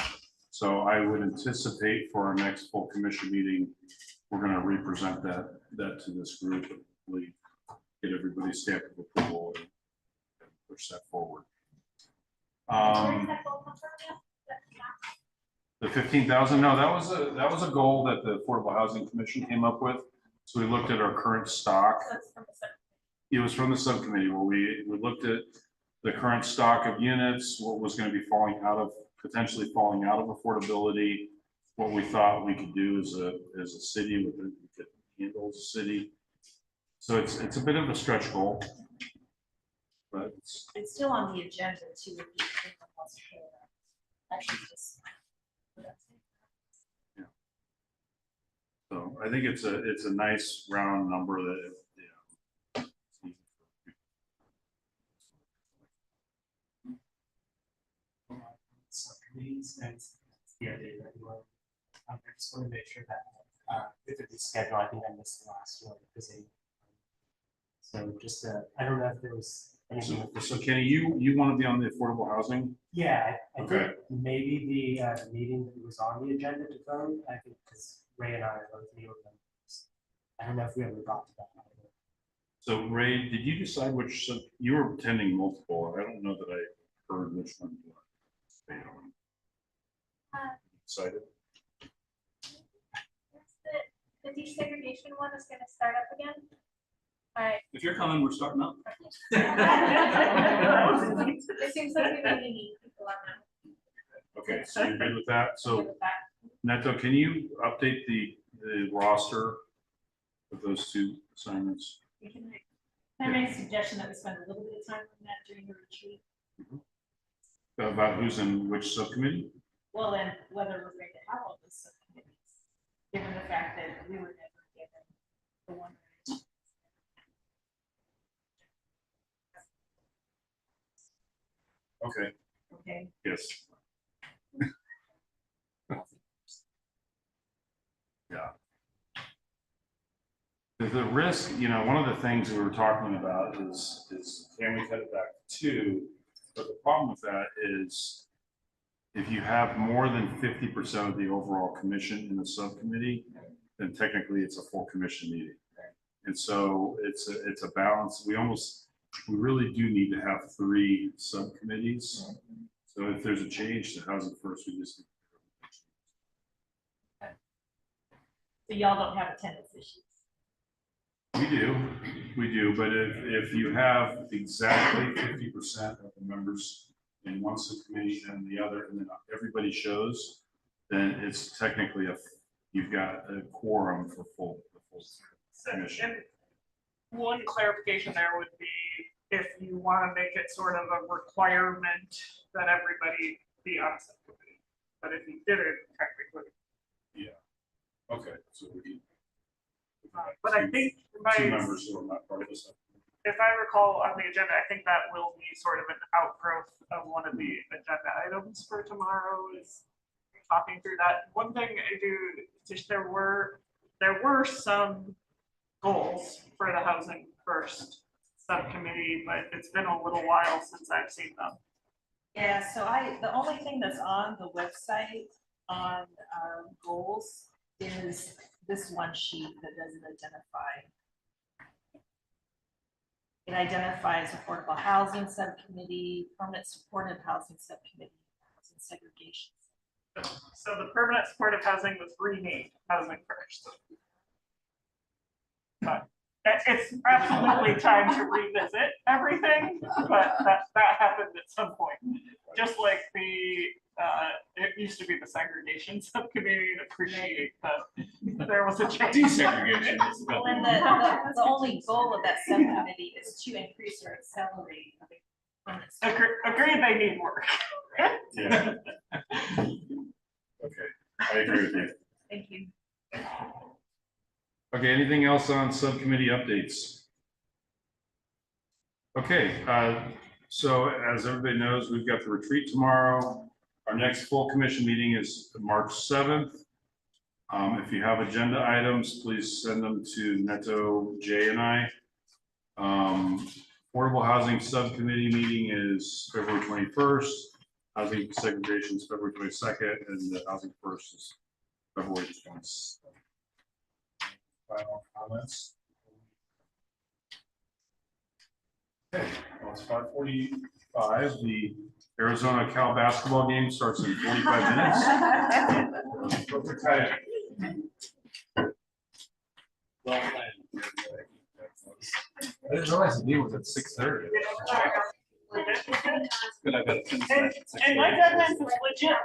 So I would anticipate for our next full commission meeting, we're going to represent that to this group and hopefully get everybody's stamp of approval and push that forward. The 15,000, no, that was a goal that the Affordable Housing Commission came up with. So we looked at our current stock. It was from the subcommittee where we looked at the current stock of units, what was going to be potentially falling out of affordability, what we thought we could do as a city, we could handle as a city. So it's a bit of a stretch goal. but It's still on the agenda too. If you think of what's here. Actually, just. so I think it's a nice round number that, Subcommittees, and the idea that you want. I just want to make sure that if it's scheduled, I think I missed the last one because so just I don't know if there was anything. So Kenny, you want to be on the affordable housing? Yeah, I Okay. think maybe the meeting that was on the agenda to vote, I think because Ray and I are both new members. I don't know if we ever got to that. So Ray, did you decide which, you were attending multiple, I don't know that I heard which one you were. Excited? The desegregation one is gonna start up again. Alright. If you're coming, we're starting up. It seems like we really need people on that. Okay, so you're good with that? Good So with that. Neto, can you update the roster of those two assignments? Can I make a suggestion that we spend a little bit of time on that during the retreat? About who's in which subcommittee? Well, and whether we're going to have all the subcommittees, given the fact that we were never given the one. Okay. Okay. Yes. Yeah. The risk, one of the things we were talking about is can we cut it back to 2? But the problem with that is if you have more than 50% of the overall commission in the subcommittee, then technically it's a full commission meeting. And so it's a balance. We really do need to have 3 subcommittees. So if there's a change to housing first, we just. So y'all don't have attendance issues. We do, but if you have exactly 50% of the members in one subcommittee and the other, and then everybody shows, then it's technically you've got a quorum for full commission. And one clarification there would be if you want to make it sort of a requirement that everybody be on subcommittee. But if you didn't, technically. Yeah. Okay, so we. But I think 2 members who are not part of this. if I recall on the agenda, I think that will be sort of an outgrowth of one of the agenda items for tomorrow is talking through that. One thing I do, just there were some goals for the Housing First subcommittee, but it's been a little while since I've seen them. Yeah, so the only thing that's on the website on our goals is this one sheet that doesn't identify. It identifies affordable housing subcommittee, permanent supportive housing subcommittee, housing segregation. So the permanent supportive housing was renamed Housing First. But it's absolutely time to revisit everything, but that happened at some point. Just like it used to be the segregation subcommittee and appreciate that there was a change. Desegregation. Well, and the only goal of that subcommittee is to increase or accelerate. Agree, they need work. Yeah. Okay, I agree with you. Thank you. Okay, anything else on subcommittee updates? Okay, so as everybody knows, we've got the retreat tomorrow. Our next full commission meeting is March 7th. If you have agenda items, please send them to Neto, Jay, and I. Affordable Housing Subcommittee meeting is February 21st. Housing segregation is February 22nd, and the Housing First is February 27th. Final comments? Okay, well, it's 5:45. The Arizona Cal basketball game starts in 45 minutes. Perfect timing. Well planned. I didn't realize the game was at 6:30. Good, I got it. And my deadline is legit.